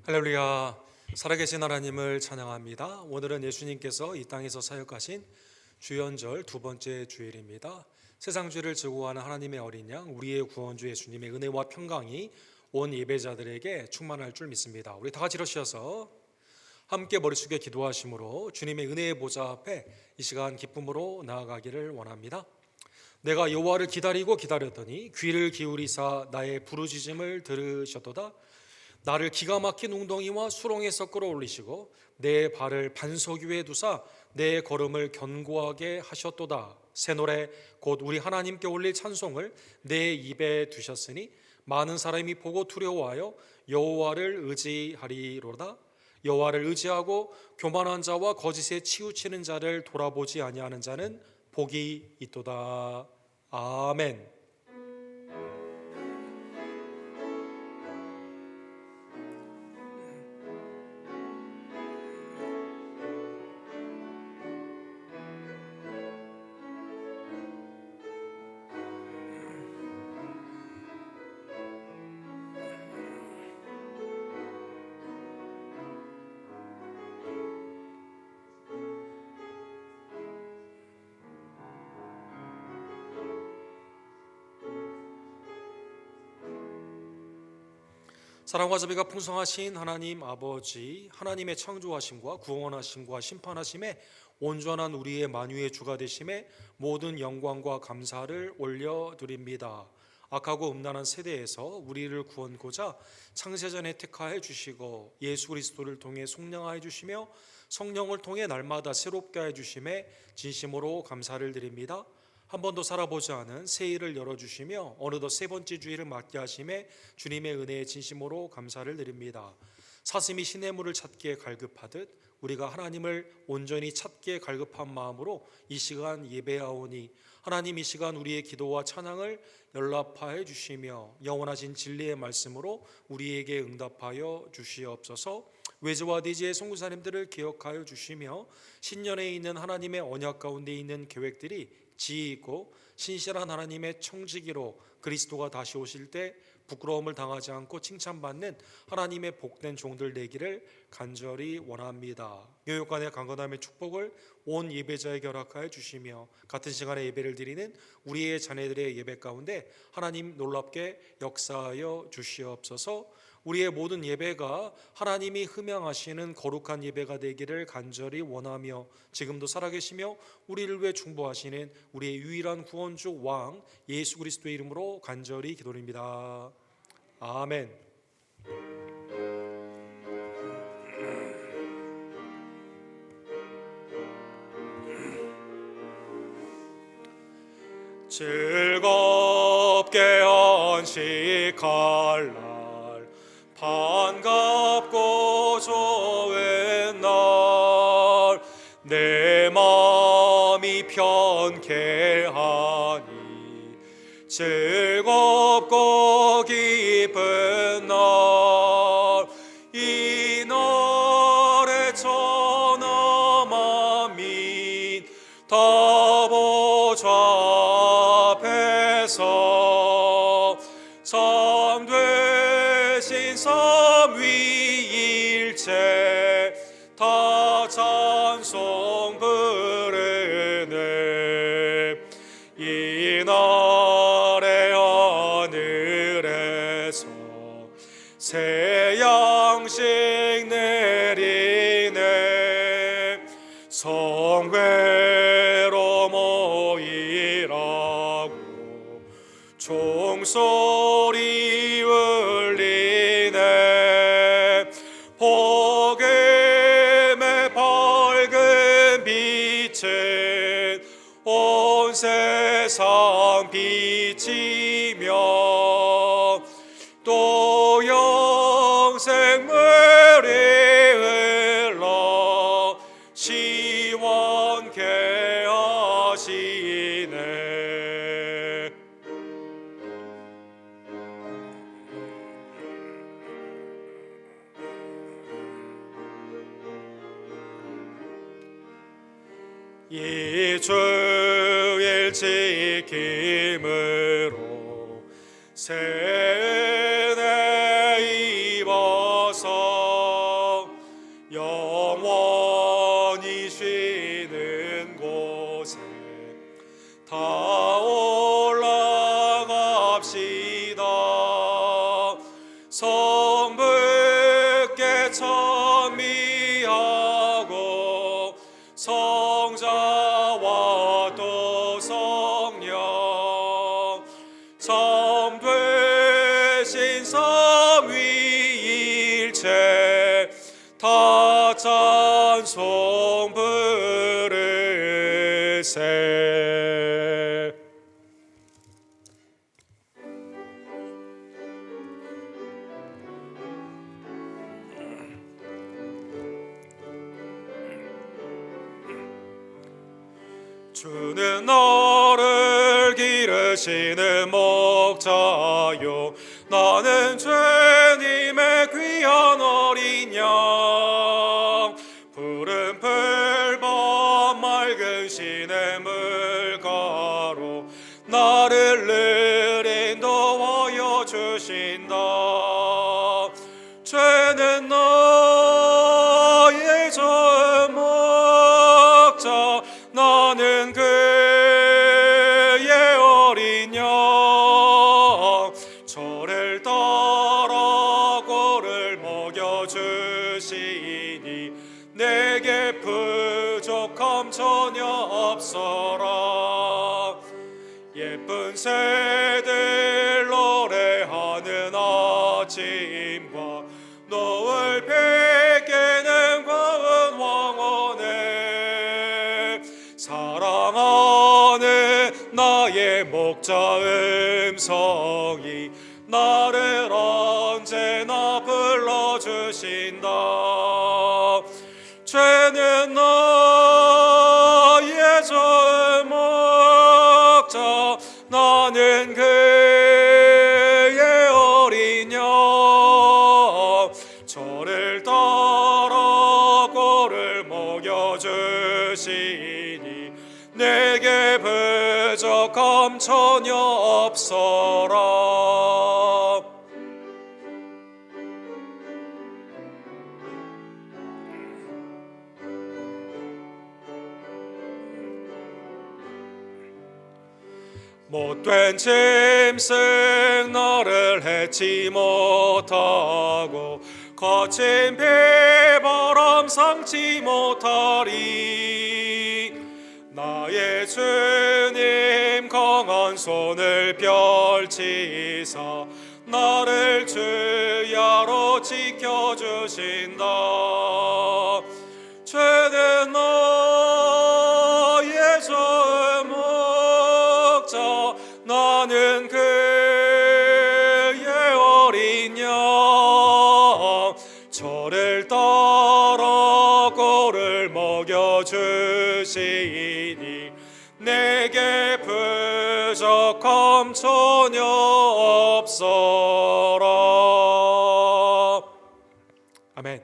할렐루야. 살아계신 하나님을 찬양합니다. 오늘은 예수님께서 이 땅에서 사역하신 주연절 두 번째 주일입니다. 세상 죄를 지고 가는 하나님의 어린 양, 우리의 구원주 예수님의 은혜와 평강이 온 예배자들에게 충만할 줄 믿습니다. 우리 다 같이 일어서셔서 함께 머리 숙여 기도하심으로 주님의 은혜의 보좌 앞에 이 시간 기쁨으로 나아가기를 원합니다. 내가 여호와를 기다리고 기다렸더니 귀를 기울이사 나의 부르짖음을 들으셨도다. 나를 기가 막힌 웅덩이와 수렁에서 끌어올리시고 내 발을 반석 위에 두사 내 걸음을 견고하게 하셨도다. 새 노래 곧 우리 하나님께 올릴 찬송을 내 입에 두셨으니 많은 사람이 보고 두려워하여 여호와를 의지하리로다. 여호와를 의지하고 교만한 자와 거짓에 치우치는 자를 돌아보지 아니하는 자는 복이 있도다. 아멘. 사랑과 자비가 풍성하신 하나님 아버지, 하나님의 창조하심과 구원하심과 심판하심에 온전한 우리의 만유의 주가 되심에 모든 영광과 감사를 올려드립니다. 악하고 음란한 세대에서 우리를 구원고자 창세전에 택하여 주시고 예수 그리스도를 통해 속량하여 주시며 성령을 통해 날마다 새롭게 하여 주심에 진심으로 감사를 드립니다. 한 번도 살아보지 않은 새 일을 열어주시며 어느덧 세 번째 주일을 맞게 하심에 주님의 은혜에 진심으로 감사를 드립니다. 사슴이 시냇물을 찾기에 갈급하듯 우리가 하나님을 온전히 찾기에 갈급한 마음으로 이 시간 예배하오니 하나님 이 시간 우리의 기도와 찬양을 연락하여 주시며 영원하신 진리의 말씀으로 우리에게 응답하여 주시옵소서. 외제와 대지의 선교사님들을 기억하여 주시며 신년에 있는 하나님의 언약 가운데 있는 계획들이 지혜 있고 신실한 하나님의 청지기로 그리스도가 다시 오실 때 부끄러움을 당하지 않고 칭찬받는 하나님의 복된 종들 되기를 간절히 원합니다. 교육관의 강건함의 축복을 온 예배자에게 허락하여 주시며 같은 시간에 예배를 드리는 우리의 자녀들의 예배 가운데 하나님 놀랍게 역사하여 주시옵소서. 우리의 모든 예배가 하나님이 흠양하시는 거룩한 예배가 되기를 간절히 원하며 지금도 살아계시며 우리를 위해 중보하시는 우리의 유일한 구원주 왕 예수 그리스도의 이름으로 간절히 기도드립니다. 아멘. 즐겁게 안식할 날 반갑고 좋은 날 내 마음이 편쾌하니 즐겁고 기쁜 날 이 날에 천하 만민 다 보좌 앞에서 참되신 삼위일체 다 찬송 부르네. 이 날에 하늘에서 새 양식 내리네. 성회로 모이라고 종소리 울리네. 복음의 밝은 빛은 온 세상 비치며 또 영생물이 흘러 시원케 하시네. 이 주일 지킴으로 세대 입어서 영원히 쉬는 곳에 다 올라갑시다. 성부께 찬미하고 성자와 또 성령 참 되신 삼위일체 다 찬송 부르세. 주는 너를 기르시는 목자요 나는 주님의 귀한 어린 양. 푸른 풀밭 맑은 시냇물가로 나를 늘 인도하여 주신다. 죄는 나의 전 목자 나는 그의 어린 양. 저를 따라 꼴을 먹여주시니 내게 부족함 전혀 없어라. 예쁜 새들 노래하는 아침과 노을 베개는 고운 황혼에 사랑하는 나의 목자 음성이 나를 언제나 불러주신다. 죄는 나의 전 목자 나는 그의 어린 양. 저를 따라 꼴을 먹여주시니 내게 부족함 전혀 없어라. 못된 짐승 너를 해치 못하고 거친 비바람 상치 못하리. 나의 주님 강한 손을 펼치사 나를 주야로 지켜주신다. 죄는 나의 전 목자 나는 그의 어린 양. 저를 따라 꼴을 먹여주시니 내게 부족함 전혀 없어라. 아멘.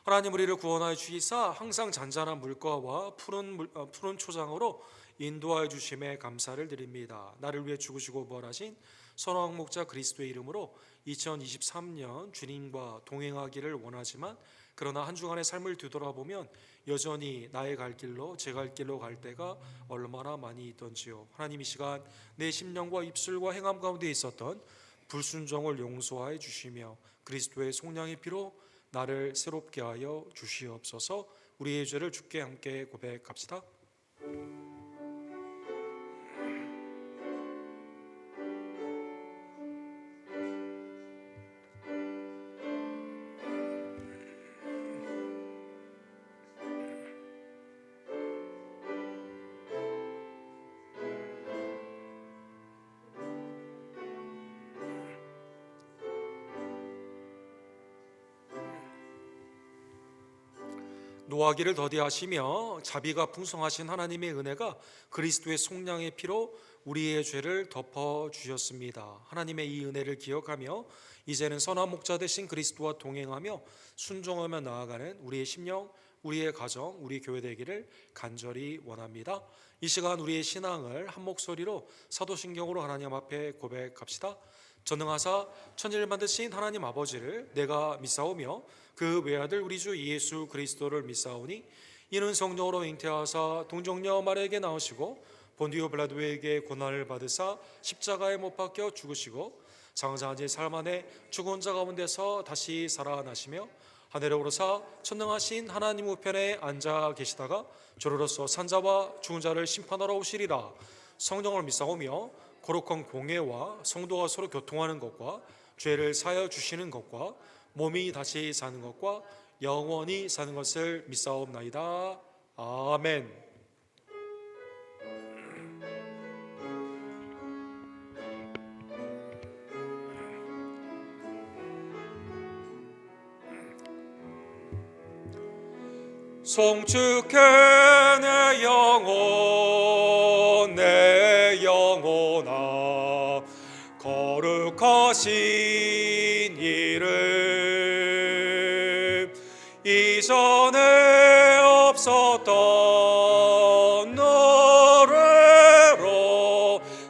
하나님 우리를 구원하여 주시사 항상 잔잔한 물가와 푸른 초장으로 인도하여 주심에 감사를 드립니다. 나를 위해 죽으시고 부활하신 선왕 목자 그리스도의 이름으로 2023년 주님과 동행하기를 원하지만 그러나 한 주간의 삶을 뒤돌아보면 여전히 나의 갈 길로 제 갈 길로 갈 때가 얼마나 많이 있던지요. 하나님 이 시간 내 심령과 입술과 행함 가운데 있었던 불순종을 용서하여 주시며 그리스도의 속량의 피로 나를 새롭게 하여 주시옵소서. 우리의 죄를 주께 함께 고백합시다. 노하기를 더디하시며 자비가 풍성하신 하나님의 은혜가 그리스도의 속량의 피로 우리의 죄를 덮어 주셨습니다. 하나님의 이 은혜를 기억하며 이제는 선한 목자 되신 그리스도와 동행하며 순종하며 나아가는 우리의 심령, 우리의 가정, 우리 교회 되기를 간절히 원합니다. 이 시간 우리의 신앙을 한 목소리로 사도신경으로 하나님 앞에 고백합시다. 전능하사 천지를 만드신 하나님 아버지를 내가 믿사오며 그 외아들 우리 주 예수 그리스도를 믿사오니 이는 성령으로 잉태하사 동정녀 마리아에게 나오시고 본디오 빌라도에게 고난을 받으사 십자가에 못 박혀 죽으시고 장사한 지 사흘 만에 죽은 자 가운데서 다시 살아나시며 하늘에 오르사 천능하신 하나님 우편에 앉아 계시다가 저로로서 산자와 죽은 자를 심판하러 오시리라. 성령을 믿사오며 거룩한 공예와 성도가 서로 교통하는 것과 죄를 사하여 주시는 것과 몸이 다시 사는 것과 영원히 사는 것을 믿사옵나이다. 아멘. 송축해 내 영혼 내 영혼아 거룩하신 이름 이전에 없었던 노래로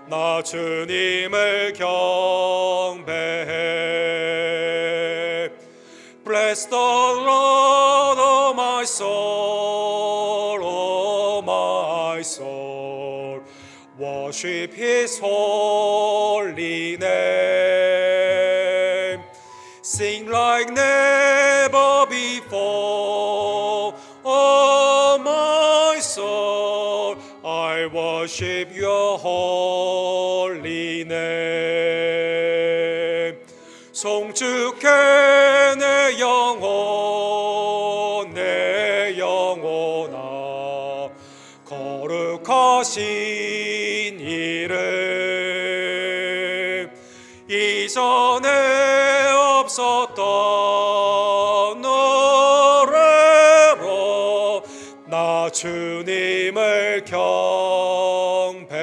나 주님을 경배해. Bless the Lord, O my soul, O my soul. Worship His holy name. Sing like never before, O my soul. I worship Your holy name. 송축해 내 영혼 내 영혼아 거룩하신 이름 이전에 없었던 노래로 나 주님을 경배해.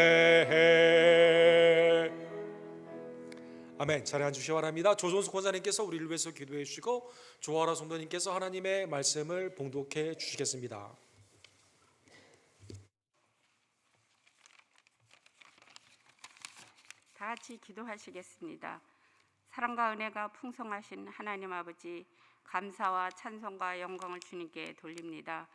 아멘. 자리에 앉으시기 바랍니다. 조종수 권사님께서 우리를 위해서 기도해 주시고 조아라 성도님께서 하나님의 말씀을 봉독해 주시겠습니다. 다 같이 기도하시겠습니다. 사랑과 은혜가 풍성하신 하나님 아버지, 감사와 찬송과 영광을 주님께 돌립니다.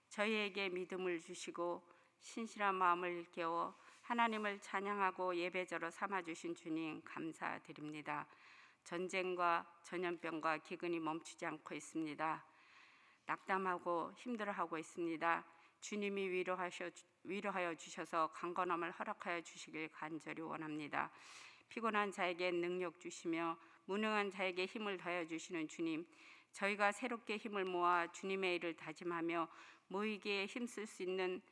저희에게 믿음을 주시고 신실한 마음을 일깨워 하나님을 찬양하고 예배자로 삼아주신 주님 감사드립니다. 전쟁과 전염병과 기근이 멈추지 않고 있습니다. 낙담하고 힘들어하고 있습니다. 주님이 위로하여 주셔서 강건함을 허락하여 주시길 간절히 원합니다. 피곤한 자에게 능력 주시며 무능한 자에게 힘을 더해 주시는 주님, 저희가 새롭게 힘을 모아 주님의 일을 다짐하며 모이기에 힘쓸 수 있는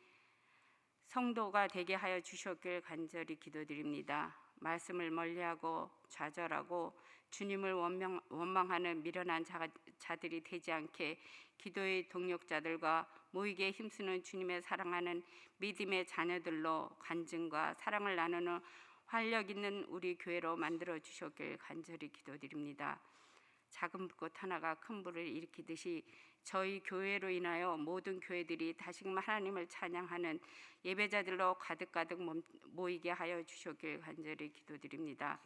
성도가 되게 하여 주셨길 간절히 기도드립니다. 말씀을 멀리하고 좌절하고 주님을 원망하는 미련한 자들이 되지 않게 기도의 동력자들과 모이기에 힘쓰는 주님의 사랑하는 믿음의 자녀들로 간증과 사랑을 나누는 활력 있는 우리 교회로 만들어 주셨길 간절히 기도드립니다. 작은 불꽃 하나가 큰 불을 일으키듯이 저희 교회로 인하여 모든 교회들이 다시금 하나님을 찬양하는 예배자들로 가득가득 모이게 하여 주셨길 간절히 기도드립니다.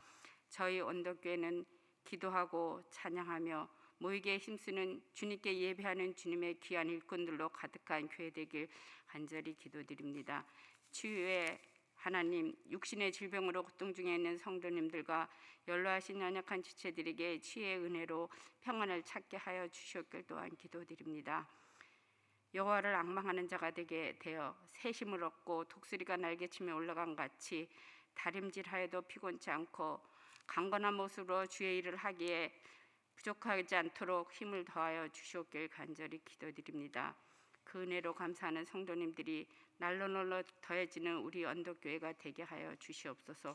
저희 언덕교회는 기도하고 찬양하며 모이게 힘쓰는 주님께 예배하는 주님의 귀한 일꾼들로 가득한 교회 되길 간절히 기도드립니다. 치유의 하나님, 육신의 질병으로 고통 중에 있는 성도님들과 연로하신 연약한 지체들에게 치유의 은혜로 평안을 찾게 하여 주셨길 또한 기도드립니다. 여호와를 앙망하는 자가 되게 되어 새 힘을 얻고 독수리가 날개치며 올라간 같이 다림질하여도 피곤치 않고 강건한 모습으로 주의 일을 하기에 부족하지 않도록 힘을 더하여 주시옵길 간절히 기도드립니다. 그 은혜로 감사하는 성도님들이 날로 더해지는 우리 언덕교회가 되게 하여 주시옵소서.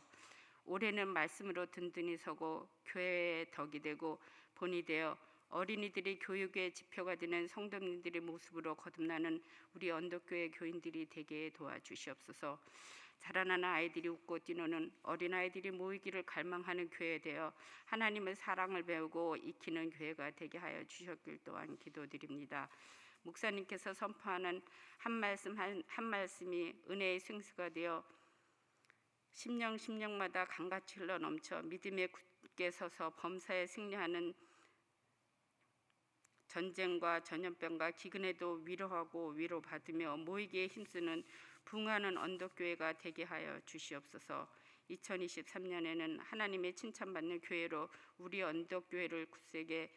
올해는 말씀으로 든든히 서고 교회의 덕이 되고 본이 되어 어린이들이 교육의 지표가 되는 성도님들의 모습으로 거듭나는 우리 언덕교회 교인들이 되게 도와주시옵소서. 자라나는 아이들이 웃고 뛰노는 어린아이들이 모이기를 갈망하는 교회 되어 하나님의 사랑을 배우고 익히는 교회가 되게 하여 주셨길 또한 기도드립니다. 목사님께서 선포하는 한 말씀이 은혜의 승수가 되어 심령마다 강같이 흘러넘쳐 믿음에 굳게 서서 범사에 승리하는 전쟁과 전염병과 기근에도 위로하고 위로받으며 모이기에 힘쓰는 부흥하는 언덕교회가 되게 하여 주시옵소서. 2023년에는 하나님의 칭찬받는 교회로 우리 언덕교회를 굳세게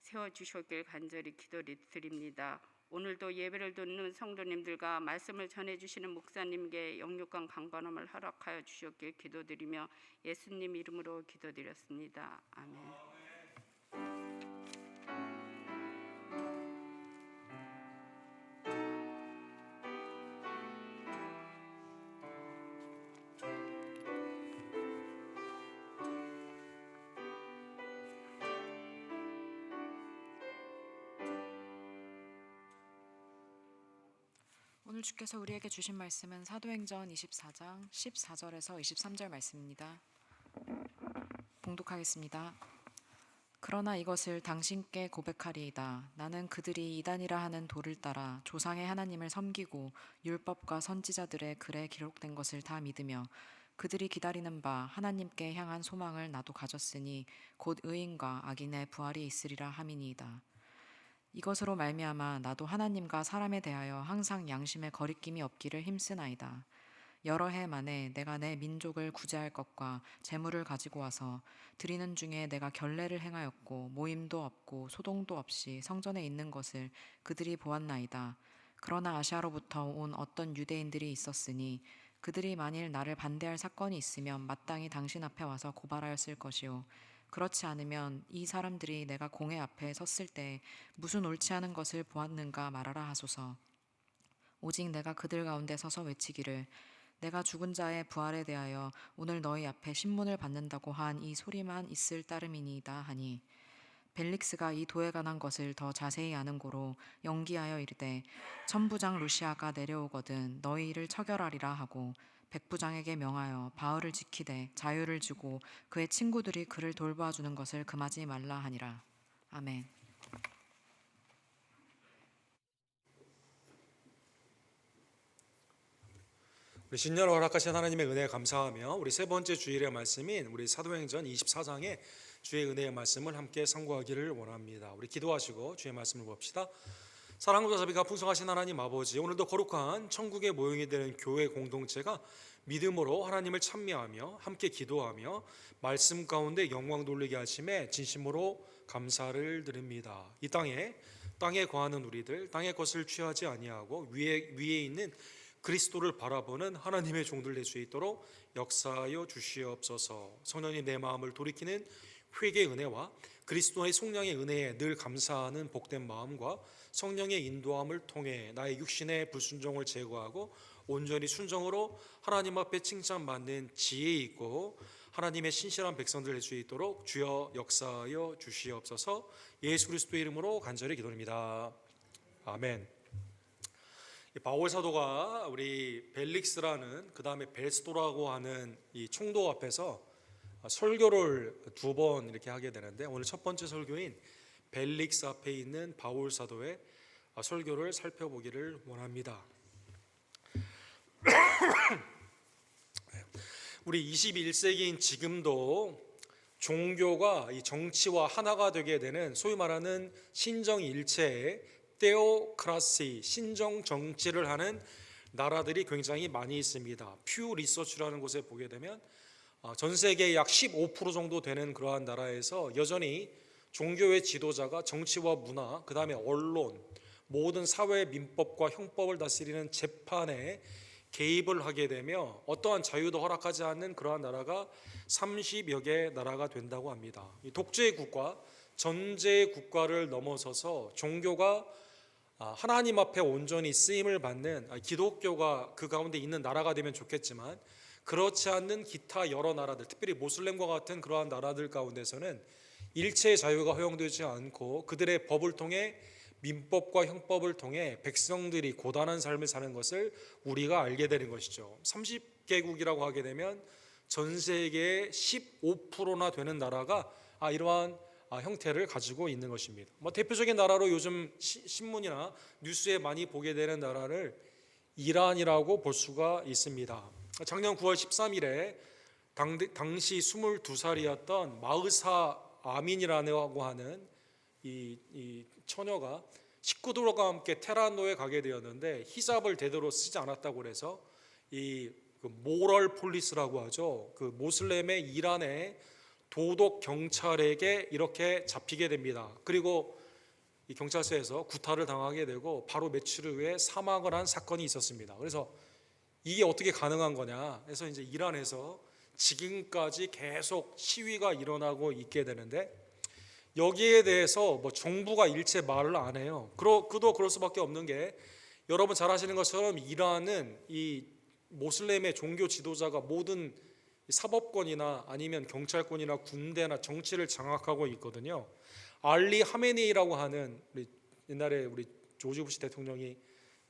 세워주셨길 간절히 기도드립니다. 오늘도 예배를 듣는 성도님들과 말씀을 전해주시는 목사님께 영육간 강건함을 허락하여 주셨길 기도드리며 예수님 이름으로 기도드렸습니다. 아멘. 오늘 주께서 우리에게 주신 말씀은 사도행전 24장 14절에서 23절 말씀입니다. 봉독하겠습니다. 그러나 이것을 당신께 고백하리이다. 나는 그들이 이단이라 하는 도를 따라 조상의 하나님을 섬기고 율법과 선지자들의 글에 기록된 것을 다 믿으며 그들이 기다리는 바 하나님께 향한 소망을 나도 가졌으니 곧 의인과 악인의 부활이 있으리라 함이니이다. 이것으로 말미암아 나도 하나님과 사람에 대하여 항상 양심에 거리낌이 없기를 힘쓰나이다. 여러 해 만에 내가 내 민족을 구제할 것과 재물을 가지고 와서 드리는 중에 내가 결례를 행하였고 모임도 없고 소동도 없이 성전에 있는 것을 그들이 보았나이다. 그러나 아시아로부터 온 어떤 유대인들이 있었으니 그들이 만일 나를 반대할 사건이 있으면 마땅히 당신 앞에 와서 고발하였을 것이요 그렇지 않으면 이 사람들이 내가 공회 앞에 섰을 때 무슨 옳지 않은 것을 보았는가 말하라 하소서. 오직 내가 그들 가운데 서서 외치기를 내가 죽은 자의 부활에 대하여 오늘 너희 앞에 신문을 받는다고 한 이 소리만 있을 따름이니이다 하니 벨릭스가 이 도에 관한 것을 더 자세히 아는 고로 연기하여 이르되 천부장 루시아가 내려오거든 너희 이를 처결하리라 하고 백부장에게 명하여 바울을 지키되 자유를 주고 그의 친구들이 그를 돌보아주는 것을 금하지 말라 하니라. 아멘. 우리 신년을 허락하신 하나님의 은혜에 감사하며 우리 세 번째 주일의 말씀인 우리 사도행전 24장의 주의 은혜의 말씀을 함께 상고하기를 원합니다. 우리 기도하시고 주의 말씀을 봅시다. 사랑과 자비가 풍성하신 하나님 아버지, 오늘도 거룩한 천국의 모형이 되는 교회 공동체가 믿음으로 하나님을 찬미하며 함께 기도하며 말씀 가운데 영광 돌리게 하심에 진심으로 감사를 드립니다. 이 땅에 거하는 우리들, 땅의 것을 취하지 아니하고 위에 있는 그리스도를 바라보는 하나님의 종들 될 수 있도록 역사하여 주시옵소서. 성령님, 내 마음을 돌이키는 회개의 은혜와 그리스도의 속량의 은혜에 늘 감사하는 복된 마음과 성령의 인도함을 통해 나의 육신의 불순종을 제거하고 온전히 순종으로 하나님 앞에 칭찬받는 지혜 있고 하나님의 신실한 백성들 될 수 있도록 주여 역사하여 주시옵소서. 예수 그리스도의 이름으로 간절히 기도합니다. 아멘. 바울 사도가 우리 벨릭스라는 그 다음에 벨스도라고 하는 이 총독 앞에서 설교를 두 번 이렇게 하게 되는데 오늘 첫 번째 설교인 벨릭스 앞에 있는 바울 사도의 설교를 살펴보기를 원합니다. 우리 21세기인 지금도 종교가 이 정치와 하나가 되게 되는 소위 말하는 신정일체의 테오크라시, 신정 정치를 하는 나라들이 굉장히 많이 있습니다. 퓨 리서치라는 곳에 보게 되면 전 세계 약 15% 정도 되는 그러한 나라에서 여전히 종교의 지도자가 정치와 문화, 그 다음에 언론, 모든 사회 민법과 형법을 다스리는 재판에 개입을 하게 되며 어떠한 자유도 허락하지 않는 그러한 나라가 30여 개 나라가 된다고 합니다. 이 독재의 국가, 전제의 국가를 넘어서서 종교가 하나님 앞에 온전히 쓰임을 받는 기독교가 그 가운데 있는 나라가 되면 좋겠지만 그렇지 않는 기타 여러 나라들, 특별히 모슬렘과 같은 그러한 나라들 가운데서는 일체의 자유가 허용되지 않고 그들의 법을 통해 민법과 형법을 통해 백성들이 고단한 삶을 사는 것을 우리가 알게 되는 것이죠. 30개국이라고 하게 되면 전 세계의 15%나 되는 나라가 이러한 형태를 가지고 있는 것입니다. 대표적인 나라로 요즘 신문이나 뉴스에 많이 보게 되는 나라를 이란이라고 볼 수가 있습니다. 작년 9월 13일에 당시 22살이었던 마흐사 아민이라고 하는 이 처녀가 식구들과 함께 테란노에 가게 되었는데 히잡을 제대로 쓰지 않았다고 해서 이 모럴 폴리스라고 하죠. 그 모슬렘의 이란의 도덕 경찰에게 이렇게 잡히게 됩니다. 그리고 이 경찰서에서 구타를 당하게 되고 바로 며칠 후에 사망을 한 사건이 있었습니다. 그래서 이게 어떻게 가능한 거냐 해서 이제 이란에서 지금까지 계속 시위가 일어나고 있게 되는데, 여기에 대해서 뭐 정부가 일체 말을 안 해요. 그도 그럴 수밖에 없는 게, 여러분 잘 아시는 것처럼 이란은 이 모슬렘의 종교 지도자가 모든 사법권이나 아니면 경찰권이나 군대나 정치를 장악하고 있거든요. 알리 하메네이라고 하는 옛날에 우리 조지 부시 대통령이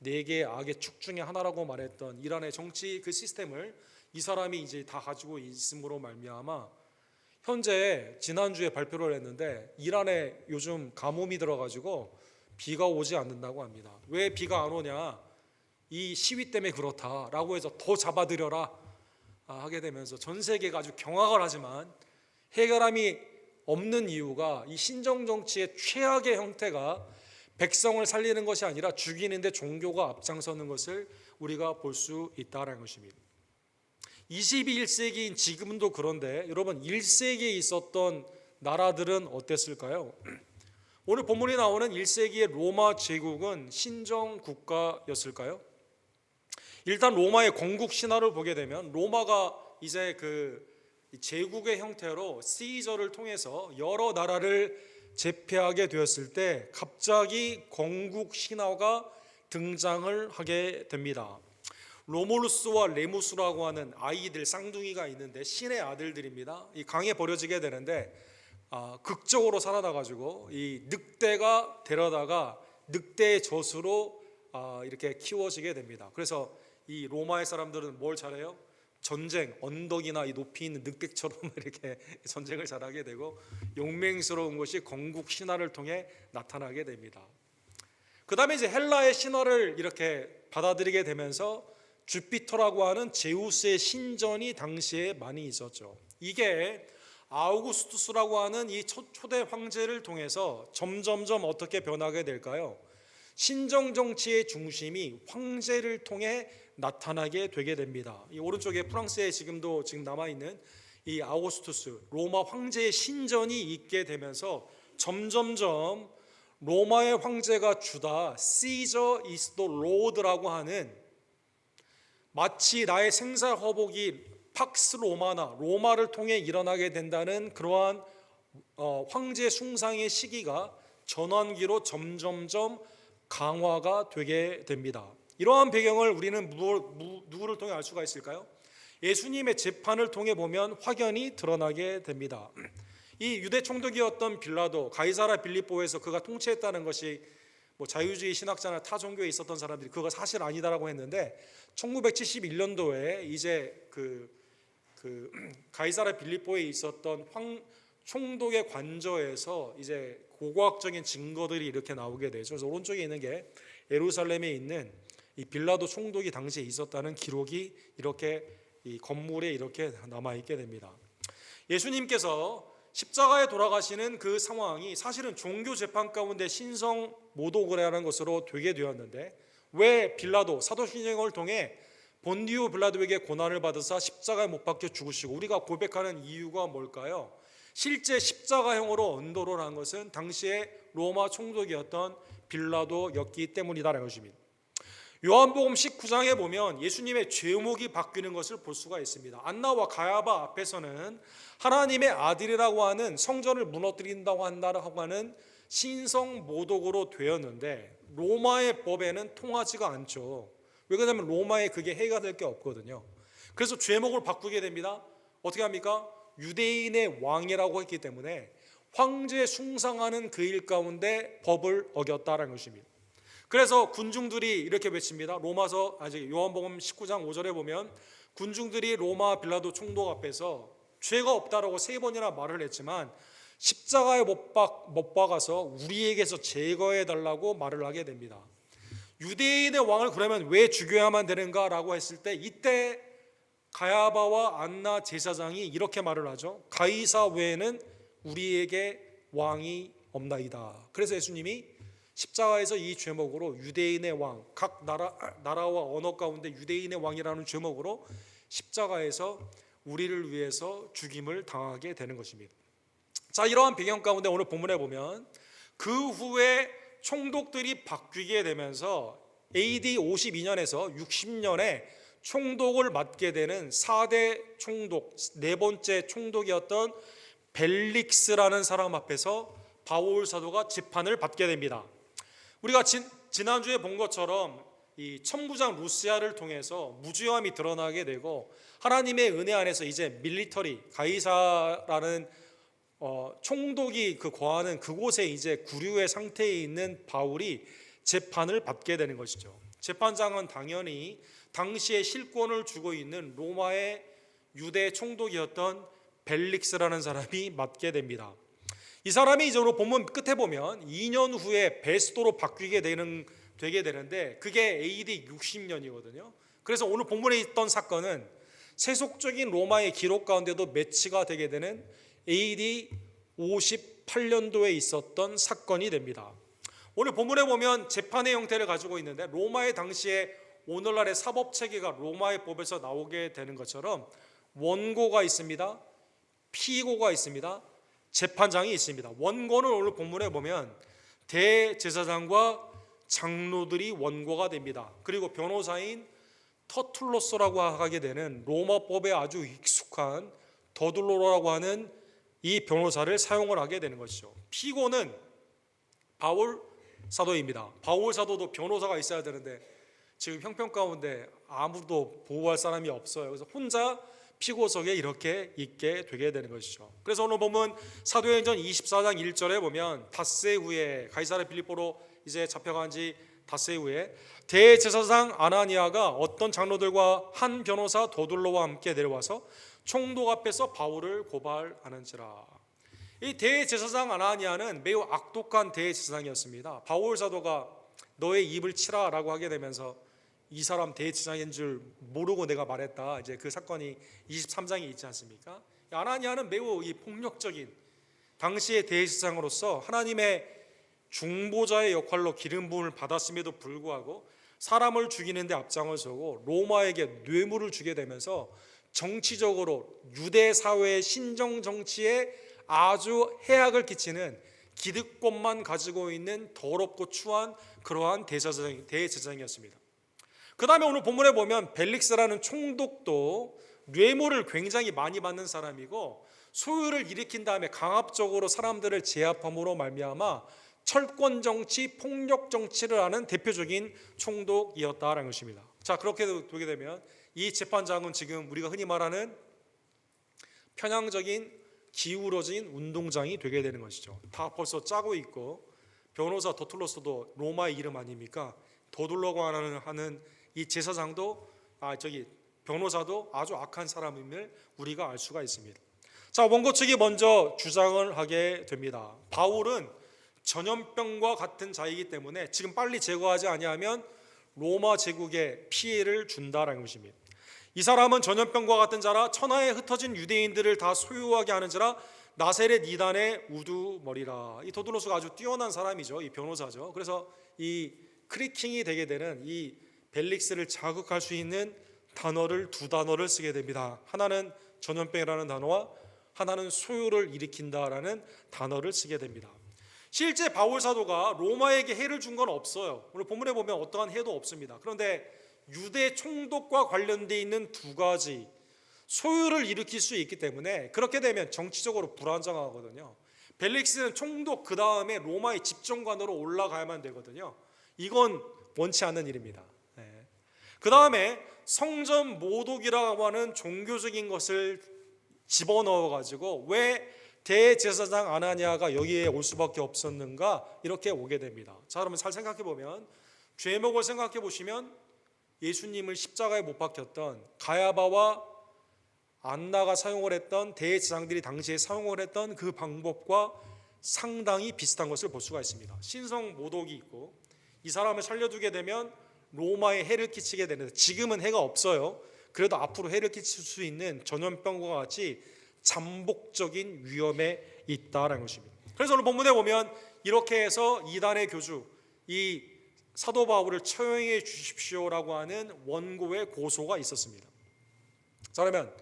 4개의 악의 축 중에 하나라고 말했던 이란의 정치 그 시스템을 이 사람이 이제 다 가지고 있음으로 말미암아 현재 지난주에 발표를 했는데 이란에 요즘 가뭄이 들어가지고 비가 오지 않는다고 합니다. 왜 비가 안 오냐? 이 시위 때문에 그렇다라고 해서 더 잡아들여라 하게 되면서 전 세계가 아주 경악을 하지만 해결함이 없는 이유가 이 신정 정치의 최악의 형태가 백성을 살리는 것이 아니라 죽이는데 종교가 앞장서는 것을 우리가 볼 수 있다는 것입니다. 21세기인 지금도 그런데 여러분 1세기에 있었던 나라들은 어땠을까요? 오늘 본문에 나오는 1세기의 로마 제국은 신정 국가였을까요? 일단 로마의 건국 신화를 보게 되면 로마가 이제 그 제국의 형태로 시저를 통해서 여러 나라를 제패하게 되었을 때 갑자기 건국 신화가 등장을 하게 됩니다. 로몰루스와 레무스라고 하는 아이들 쌍둥이가 있는데 신의 아들들입니다. 이 강에 버려지게 되는데 극적으로 살아나가지고 이 늑대가 데려다가 늑대의 젖으로 이렇게 키워지게 됩니다. 그래서 이 로마의 사람들은 뭘 잘해요? 전쟁, 언덕이나 이 높이 있는 늑대처럼 이렇게 전쟁을 잘하게 되고 용맹스러운 것이 건국 신화를 통해 나타나게 됩니다. 그 다음에 이제 헬라의 신화를 이렇게 받아들이게 되면서 주피터라고 하는 제우스의 신전이 당시에 많이 있었죠. 이게 아우구스투스라고 하는 이 초대 황제를 통해서 점점점 어떻게 변하게 될까요? 신정 정치의 중심이 황제를 통해 나타나게 되게 됩니다. 이 오른쪽에 프랑스에 지금 남아 있는 이 아우구스투스 로마 황제의 신전이 있게 되면서 점점점 로마의 황제가 주다 시저 이스 더 로드라고 하는 마치 나의 생사허복이 팍스 로마나 로마를 통해 일어나게 된다는 그러한 황제 숭상의 시기가 전환기로 점점점 강화가 되게 됩니다. 이러한 배경을 우리는 누구를 통해 알 수가 있을까요? 예수님의 재판을 통해 보면 확연히 드러나게 됩니다. 이 유대 총독이었던 빌라도 가이사라 빌립보에서 그가 통치했다는 것이 뭐 자유주의 신학자나 타 종교에 있었던 사람들이 그거 사실 아니다라고 했는데 1971년도에 이제 그 가이사라 빌립보에 있었던 총독의 관저에서 이제 고고학적인 증거들이 이렇게 나오게 되죠. 그래서 오른쪽에 있는 게 예루살렘에 있는 이 빌라도 총독이 당시에 있었다는 기록이 이렇게 이 건물에 이렇게 남아 있게 됩니다. 예수님께서 십자가에 돌아가시는 그 상황이 사실은 종교 재판 가운데 신성 모독이라는 것으로 되게 되었는데 왜 빌라도 사도신경을 통해 본디오 빌라도에게 고난을 받으사 십자가에 못 박혀 죽으시고 우리가 고백하는 이유가 뭘까요? 실제 십자가형으로 언도를 한 것은 당시에 로마 총독이었던 빌라도였기 때문이다라는 것입니다. 요한복음 19장에 보면 예수님의 죄목이 바뀌는 것을 볼 수가 있습니다. 안나와 가야바 앞에서는 하나님의 아들이라고 하는 성전을 무너뜨린다고 한다고 하는 신성 모독으로 되었는데 로마의 법에는 통하지가 않죠. 왜 그러냐면 로마에 그게 해가 될 게 없거든요. 그래서 죄목을 바꾸게 됩니다. 어떻게 합니까? 유대인의 왕이라고 했기 때문에 황제 숭상하는 그 일 가운데 법을 어겼다라는 것입니다. 그래서 군중들이 이렇게 외칩니다. 요한복음 19장 5절에 보면 군중들이 로마 빌라도 총독 앞에서 죄가 없다라고 3번이나 말을 했지만 십자가에 못 박아서 우리에게서 제거해 달라고 말을 하게 됩니다. 유대인의 왕을 그러면 왜 죽여야만 되는가라고 했을 때 이때 가야바와 안나 제사장이 이렇게 말을 하죠. 가이사 외에는 우리에게 왕이 없나이다. 그래서 예수님이 십자가에서 이 죄목으로 유대인의 왕, 각 나라와 언어 가운데 유대인의 왕이라는 죄목으로 십자가에서 우리를 위해서 죽임을 당하게 되는 것입니다. 자, 이러한 배경 가운데 오늘 본문에 보면 그 후에 총독들이 바뀌게 되면서 AD 52년에서 60년에 총독을 맡게 되는 4대 총독, 네 번째 총독이었던 벨릭스라는 사람 앞에서 바울 사도가 재판을 받게 됩니다. 우리가 지난주에 본 것처럼 이 천부장 루시아를 통해서 무죄함이 드러나게 되고 하나님의 은혜 안에서 이제 밀리터리 가이사라는 총독이 거하는 그곳에 이제 구류의 상태에 있는 바울이 재판을 받게 되는 것이죠. 재판장은 당연히 당시에 실권을 쥐고 있는 로마의 유대 총독이었던 벨릭스라는 사람이 맡게 됩니다. 이 사람이 이제 오늘 본문 끝에 보면 2년 후에 베스도로 바뀌게 되게 되는데 그게 AD 60년이거든요. 그래서 오늘 본문에 있던 사건은 세속적인 로마의 기록 가운데도 매치가 되게 되는 AD 58년도에 있었던 사건이 됩니다. 오늘 본문에 보면 재판의 형태를 가지고 있는데 로마의 당시에 오늘날의 사법체계가 로마의 법에서 나오게 되는 것처럼 원고가 있습니다. 피고가 있습니다. 재판장이 있습니다. 원고는 오늘 본문에 보면 대제사장과 장로들이 원고가 됩니다. 그리고 변호사인 터툴로스라고 하게 되는 로마법에 아주 익숙한 더둘로라고 하는 이 변호사를 사용을 하게 되는 것이죠. 피고는 바울 사도입니다. 바울 사도도 변호사가 있어야 되는데 지금 형평 가운데 아무도 보호할 사람이 없어요. 그래서 혼자 피고석에 이렇게 있게 되게 되는 것이죠. 그래서 오늘 보면 사도행전 24장 1절에 보면 닷새 후에 가이사랴 빌립보로 이제 잡혀간 지 닷새 후에 대제사장 아나니아가 어떤 장로들과 한 변호사 더둘로와 함께 내려와서 총독 앞에서 바울을 고발하는지라. 이 대제사장 아나니아는 매우 악독한 대제사장이었습니다. 바울 사도가 너의 입을 치라라고 하게 되면서 이 사람 대제사장인 줄 모르고 내가 말했다. 이제 그 사건이 23장에 있지 않습니까? 아나니아는 매우 이 폭력적인 당시의 대제사장으로서 하나님의 중보자의 역할로 기름 부음을 받았음에도 불구하고 사람을 죽이는 데 앞장을 서고 로마에게 뇌물을 주게 되면서 정치적으로 유대 사회의 신정 정치에 아주 해악을 끼치는 기득권만 가지고 있는 더럽고 추한 그러한 대제사장이었습니다. 그 다음에 오늘 본문에 보면 벨릭스라는 총독도 뇌물을 굉장히 많이 받는 사람이고 소유를 일으킨 다음에 강압적으로 사람들을 제압함으로 말미암아 철권 정치, 폭력 정치를 하는 대표적인 총독이었다라는 것입니다. 자, 그렇게 되게 되면 이 재판장은 지금 우리가 흔히 말하는 편향적인 기울어진 운동장이 되게 되는 것이죠. 다 벌써 짜고 있고 변호사 더툴로스도 로마의 이름 아닙니까? 더둘러고 하는 이 제사장도 변호사도 아주 악한 사람임을 우리가 알 수가 있습니다. 자, 원고 측이 먼저 주장을 하게 됩니다. 바울은 전염병과 같은 자이기 때문에 지금 빨리 제거하지 아니하면 로마 제국에 피해를 준다라는 것입니다. 이 사람은 전염병과 같은 자라 천하에 흩어진 유대인들을 다 소유하게 하는지라 나세렛 이단의 우두머리라. 이 더둘로스가 아주 뛰어난 사람이죠. 이 변호사죠. 그래서 이 크리킹이 되게 되는 이 벨릭스를 자극할 수 있는 두 단어를 쓰게 됩니다. 하나는 전염병이라는 단어와 하나는 소유를 일으킨다라는 단어를 쓰게 됩니다. 실제 바울 사도가 로마에게 해를 준 건 없어요. 오늘 본문에 보면 어떠한 해도 없습니다. 그런데 유대 총독과 관련되어 있는 두 가지 소유를 일으킬 수 있기 때문에 그렇게 되면 정치적으로 불안정하거든요. 벨릭스는 총독 그 다음에 로마의 집정관으로 올라가야만 되거든요. 이건 원치 않는 일입니다. 그 다음에 성전 모독이라고 하는 종교적인 것을 집어넣어 가지고 왜 대제사장 아나니아가 여기에 올 수밖에 없었는가 이렇게 오게 됩니다. 자, 그러면 잘 생각해 보면 죄목을 생각해 보시면 예수님을 십자가에 못 박혔던 가야바와 안나가 사용을 했던 대제사장들이 당시에 사용을 했던 그 방법과 상당히 비슷한 것을 볼 수가 있습니다. 신성 모독이 있고 이 사람을 살려두게 되면 로마에 해를 끼치게 되는데 지금은 해가 없어요. 그래도 앞으로 해를 끼칠 수 있는 전염병과 같이 잠복적인 위험에 있다라는 것입니다. 그래서 오늘 본문에 보면 이렇게 해서 이단의 교주 이 사도 바울을 처형해 주십시오라고 하는 원고의 고소가 있었습니다. 자, 그러면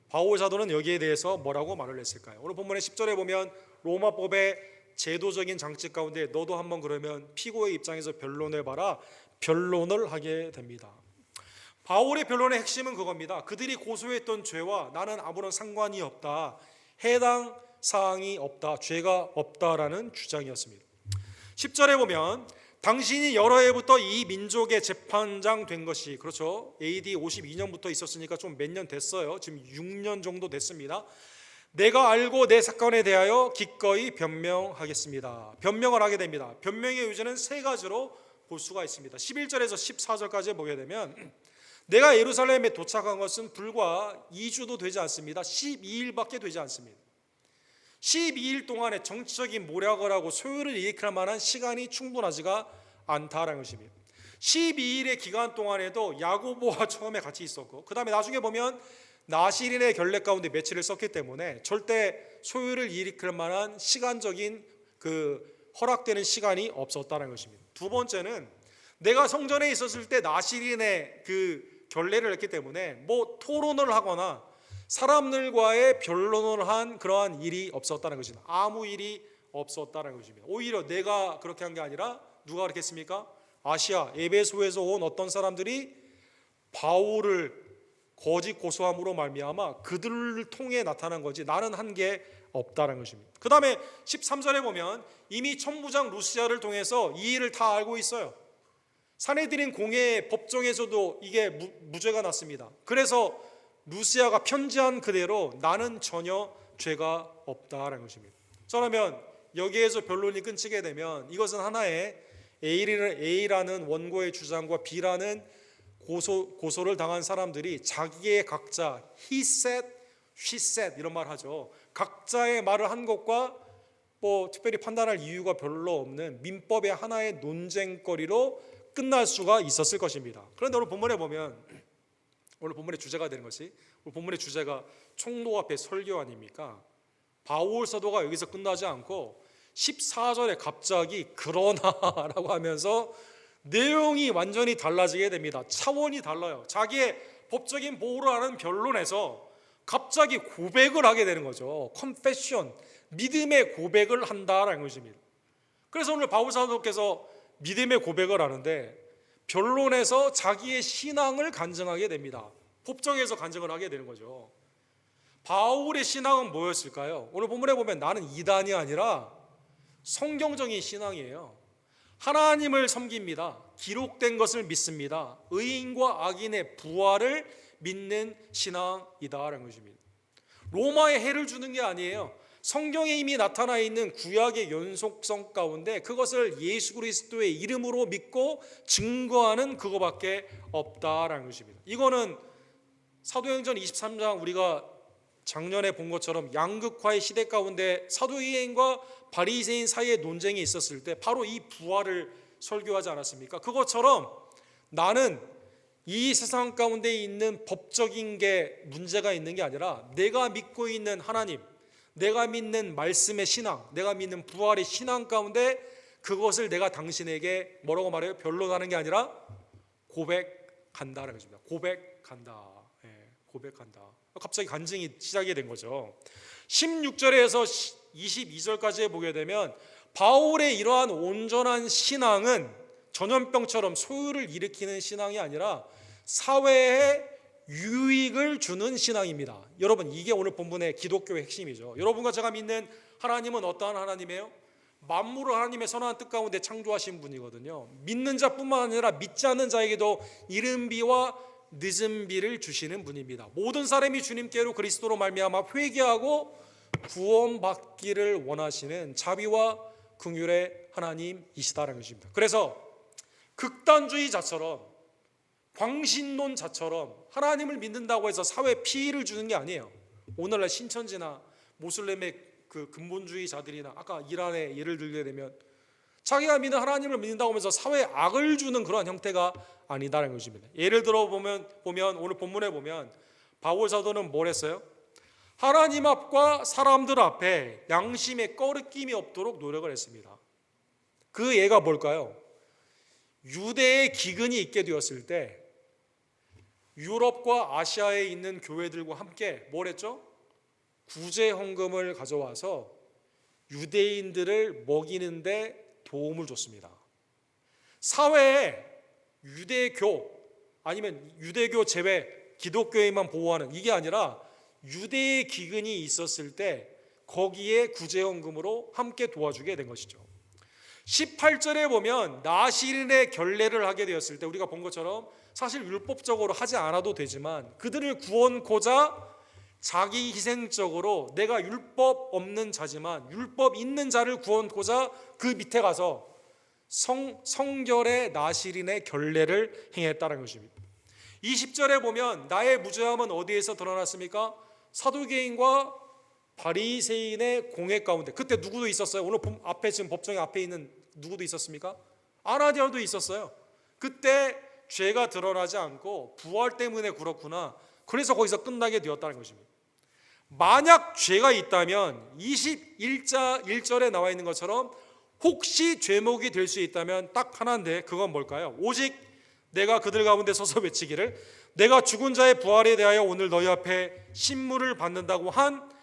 바울 사도는 여기에 대해서 뭐라고 말을 했을까요? 오늘 본문의 10절에 보면 로마법의 제도적인 장치 가운데 너도 한번 그러면 피고의 입장에서 변론해봐라, 변론을 하게 됩니다. 바울의 변론의 핵심은 그겁니다. 그들이 고소했던 죄와 나는 아무런 상관이 없다, 해당 사항이 없다, 죄가 없다라는 주장이었습니다. 10절에 보면 당신이 여러 해부터 이 민족의 재판장 된 것이, 그렇죠, AD 52년부터 있었으니까 좀 몇 년 됐어요. 지금 6년 정도 됐습니다. 내가 알고 내 사건에 대하여 기꺼이 변명하겠습니다. 변명을 하게 됩니다. 변명의 요지는 세 가지로 볼 수가 있습니다. 11절에서 14절까지 보게 되면 내가 예루살렘에 도착한 것은 불과 2주도 되지 않습니다. 12일밖에 되지 않습니다. 12일 동안에 정치적인 모략을 하고 소요를 일으킬 만한 시간이 충분하지가 않다라는 것입니다. 12일의 기간 동안에도 야고보와 처음에 같이 있었고, 그 다음에 나중에 보면 나시린의 결례 가운데 며칠을 썼기 때문에 절대 소요를 일으킬 만한 시간적인 허락되는 시간이 없었다는 것입니다. 두 번째는 내가 성전에 있었을 때 나시린의 결례를 했기 때문에 뭐 토론을 하거나 사람들과의 변론을 한 그러한 일이 없었다는 것입니다. 아무 일이 없었다는 것입니다. 오히려 내가 그렇게 한 게 아니라 누가 그렇게 했습니까? 아시아 에베소에서 온 어떤 사람들이 바울을 거짓 고소함으로 말미암아 그들을 통해 나타난 거지 나는 한 게 없다는 것입니다. 그 다음에 13절에 보면 이미 천부장 루시아를 통해서 이 일을 다 알고 있어요. 사내들인 공회 법정에서도 이게 무죄가 났습니다. 그래서 루시아가 편지한 그대로 나는 전혀 죄가 없다라는 것입니다. 그러면 여기에서 변론이 끊기게 되면 이것은 하나의 A라는 원고의 주장과 B라는 고소를 당한 사람들이 자기의 각자 he said, she said 이런 말 하죠. 각자의 말을 한 것과 뭐 특별히 판단할 이유가 별로 없는 민법의 하나의 논쟁거리로 끝날 수가 있었을 것입니다. 그런데 오늘 본문에 보면 오늘 본문의 주제가 되는 것이, 오늘 본문의 주제가 총독 앞에 설교 아닙니까? 바울 사도가 여기서 끝나지 않고 14절에 갑자기 그러나라고 하면서 내용이 완전히 달라지게 됩니다. 차원이 달라요. 자기의 법적인 보호를 하는 변론에서 갑자기 고백을 하게 되는 거죠. confession, 믿음의 고백을 한다라는 것입니다. 그래서 오늘 바울 사도께서 믿음의 고백을 하는데 변론에서 자기의 신앙을 간증하게 됩니다. 법정에서 간증을 하게 되는 거죠. 바울의 신앙은 뭐였을까요? 오늘 본문에 보면 나는 이단이 아니라 성경적인 신앙이에요. 하나님을 섬깁니다. 기록된 것을 믿습니다. 의인과 악인의 부활을 믿는 신앙이다라는 것입니다. 로마에 해를 주는 게 아니에요. 성경에 이미 나타나 있는 구약의 연속성 가운데 그것을 예수 그리스도의 이름으로 믿고 증거하는 그거밖에 없다라는 것입니다. 이거는 사도행전 23장 우리가 작년에 본 것처럼 양극화의 시대 가운데 사도행전과 바리새인 사이의 논쟁이 있었을 때 바로 이 부활을 설교하지 않았습니까? 그것처럼 나는 이 세상 가운데 있는 법적인 게 문제가 있는 게 아니라 내가 믿고 있는 하나님, 내가 믿는 말씀의 신앙, 내가 믿는 부활의 신앙 가운데 그것을 내가 당신에게 뭐라고 말해요? 변론하는 게 아니라 고백한다는 것입니다. 고백한다. 고백한다. 갑자기 간증이 시작이 된 거죠. 16절에서 22절까지 보게 되면 바울의 이러한 온전한 신앙은 전염병처럼 소유를 일으키는 신앙이 아니라 사회에 유익을 주는 신앙입니다. 여러분, 이게 오늘 본문의 기독교의 핵심이죠. 여러분과 제가 믿는 하나님은 어떠한 하나님이에요? 만물을 하나님의 선한 뜻 가운데 창조하신 분이거든요. 믿는 자뿐만 아니라 믿지 않는 자에게도 이른 비와 늦은 비를 주시는 분입니다. 모든 사람이 주님께로 그리스도로 말미암아 회개하고 구원받기를 원하시는 자비와 긍휼의 하나님이시다라는 것입니다. 그래서 극단주의자처럼 광신론자처럼 하나님을 믿는다고 해서 사회에 피해를 주는 게 아니에요. 오늘날 신천지나 모슬렘의 그 근본주의자들이나 아까 이란의 예를 들게 되면 자기가 믿는 하나님을 믿는다고 하면서 사회에 악을 주는 그런 형태가 아니다라는 것입니다. 예를 들어 보면 오늘 본문에 보면 바울 사도는 뭘 했어요? 하나님 앞과 사람들 앞에 양심에 꺼리낌이 없도록 노력을 했습니다. 그 예가 뭘까요? 유대의 기근이 있게 되었을 때 유럽과 아시아에 있는 교회들과 함께 뭘 했죠? 구제 헌금을 가져와서 유대인들을 먹이는데 도움을 줬습니다. 사회에 유대교 아니면 유대교 제외 기독교에만 보호하는 이게 아니라 유대의 기근이 있었을 때 거기에 구제 헌금으로 함께 도와주게 된 것이죠. 18절에 보면 나시린의 결례를 하게 되었을 때 우리가 본 것처럼 사실 율법적으로 하지 않아도 되지만 그들을 구원코자 자기 희생적으로 내가 율법 없는 자지만 율법 있는 자를 구원코자 그 밑에 가서 성결의 나시린의 결례를 행했다는 것입니다. 20절에 보면 나의 무죄함은 어디에서 드러났습니까? 사두개인과 바리새인의 공회 가운데. 그때 누구도 있었어요? 오늘 앞에 지금 법정에 앞에 있는 누구도 있었습니까? 아나니아도 있었어요. 그때 죄가 드러나지 않고 부활 때문에 그렇구나. 그래서 거기서 끝나게 되었다는 것입니다. 만약 죄가 있다면 21절에 나와 있는 것처럼 혹시 죄목이 될 수 있다면 딱 하나인데 그건 뭘까요? 오직 내가 그들 가운데 서서 외치기를 내가 죽은 자의 부활에 대하여 오늘 너희 앞에 신문을 받는다고 한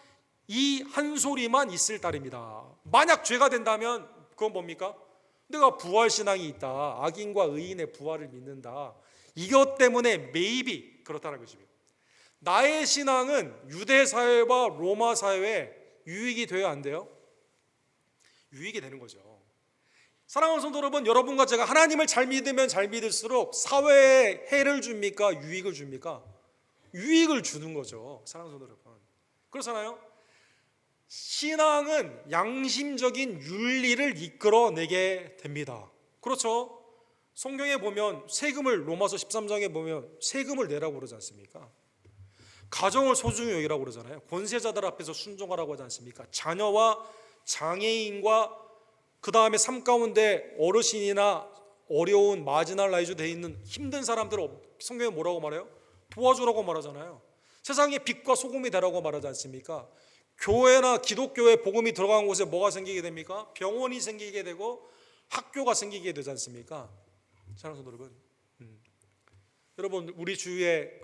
이 한 소리만 있을 따름이다. 만약 죄가 된다면 그건 뭡니까? 내가 부활신앙이 있다. 악인과 의인의 부활을 믿는다. 이것 때문에 maybe 그렇다는 것입니다. 나의 신앙은 유대 사회와 로마 사회에 유익이 돼야 안 돼요? 유익이 되는 거죠. 사랑하는 성도 여러분, 여러분과 제가 하나님을 잘 믿으면 잘 믿을수록 사회에 해를 줍니까? 유익을 줍니까? 유익을 주는 거죠. 사랑하는 성도 여러분. 그렇잖아요. 신앙은 양심적인 윤리를 이끌어내게 됩니다. 그렇죠. 성경에 보면 세금을 로마서 13장에 보면 세금을 내라고 그러지 않습니까? 가정을 소중히 여기라고 그러잖아요. 권세자들 앞에서 순종하라고 하지 않습니까? 자녀와 장애인과 그 다음에 삶 가운데 어르신이나 어려운 마지널라이즈 되어 있는 힘든 사람들을 성경에 뭐라고 말해요? 도와주라고 말하잖아요. 세상에 빛과 소금이 되라고 말하지 않습니까? 교회나 기독교에 복음이 들어간 곳에 뭐가 생기게 됩니까? 병원이 생기게 되고 학교가 생기게 되지 않습니까? 사랑하는 여러분, 여러분 우리 주위에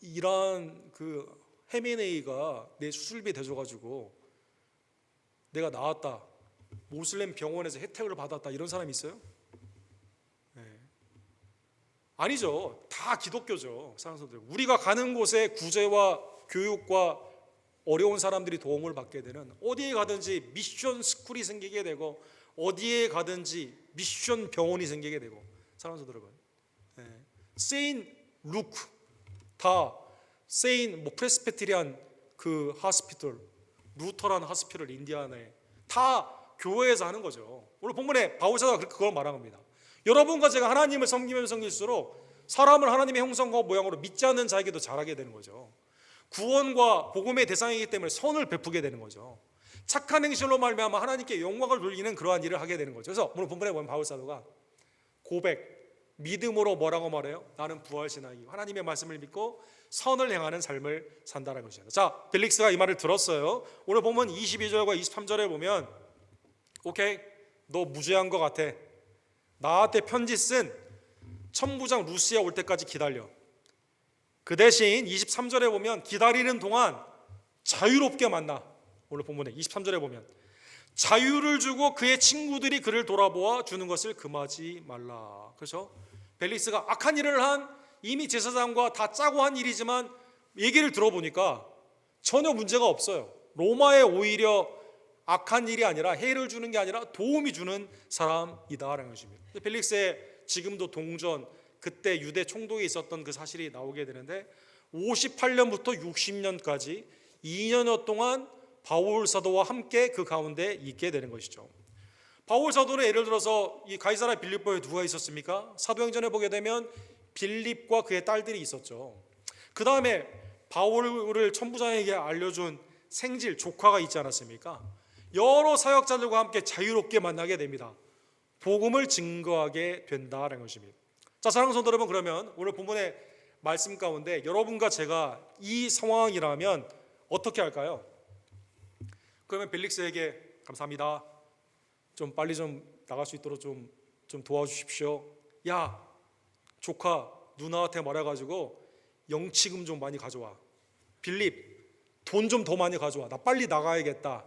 이란 그 헤메네이가 내 수술비 대줘가지고 내가 나았다, 모슬렘 병원에서 혜택을 받았다 이런 사람이 있어요? 네. 아니죠. 다 기독교죠. 사랑하는 성도들, 우리가 가는 곳에 구제와 교육과 어려운 사람들이 도움을 받게 되는 어디에 가든지 미션 스쿨이 생기게 되고 어디에 가든지 미션 병원이 생기게 되고 사랑하는 성도 여러분, 네. 세인 루크 다 세인 프레스피테리안 그 하스피털 루터란 하스피털 인디아나에 다 교회에서 하는 거죠. 오늘 본문에 바울 사도가 그걸 말한 겁니다. 여러분과 제가 하나님을 섬기면 섬길수록 사람을 하나님의 형상과 모양으로 믿지 않는 자에게도 잘하게 되는 거죠. 구원과 복음의 대상이기 때문에 선을 베푸게 되는 거죠. 착한 행실로 말미암아 하나님께 영광을 돌리는 그러한 일을 하게 되는 거죠. 그래서 오늘 본문에 보면 바울 사도가 고백, 믿음으로 뭐라고 말해요? 나는 부활신앙이고 하나님의 말씀을 믿고 선을 행하는 삶을 산다는 것입니다. 자, 벨릭스가 이 말을 들었어요. 오늘 보면 22절과 23절에 보면 오케이, 너 무죄한 것 같아. 나한테 편지 쓴 천부장 루시아 올 때까지 기다려. 그 대신 23절에 보면 기다리는 동안 자유롭게 만나. 오늘 본문에 23절에 보면 자유를 주고 그의 친구들이 그를 돌아보아 주는 것을 금하지 말라. 그렇죠? 벨릭스가 악한 일을 한 이미 제사장과 다 짜고 한 일이지만 얘기를 들어보니까 전혀 문제가 없어요. 로마에 오히려 악한 일이 아니라 해를 주는 게 아니라 도움이 주는 사람이다라는 것입니다. 벨릭스의 지금도 동전, 그때 유대 총독에 있었던 그 사실이 나오게 되는데 58년부터 60년까지 2년여 동안 바울 사도와 함께 그 가운데 있게 되는 것이죠. 바울 사도는 예를 들어서 이 가이사랴 빌립보에 누가 있었습니까? 사도행전에 보게 되면 빌립과 그의 딸들이 있었죠. 그 다음에 바울을 천부장에게 알려준 생질 조카가 있지 않았습니까? 여러 사역자들과 함께 자유롭게 만나게 됩니다. 복음을 증거하게 된다라는 것입니다. 자, 사랑하는 성도 여러분, 그러면 오늘 본문의 말씀 가운데 여러분과 제가 이 상황이라면 어떻게 할까요? 그러면 벨릭스에게 감사합니다. 좀 빨리 좀 나갈 수 있도록 좀 도와주십시오. 야, 조카 누나한테 말해가지고 영치금 좀 많이 가져와. 빌립, 돈 좀 더 많이 가져와. 나 빨리 나가야겠다.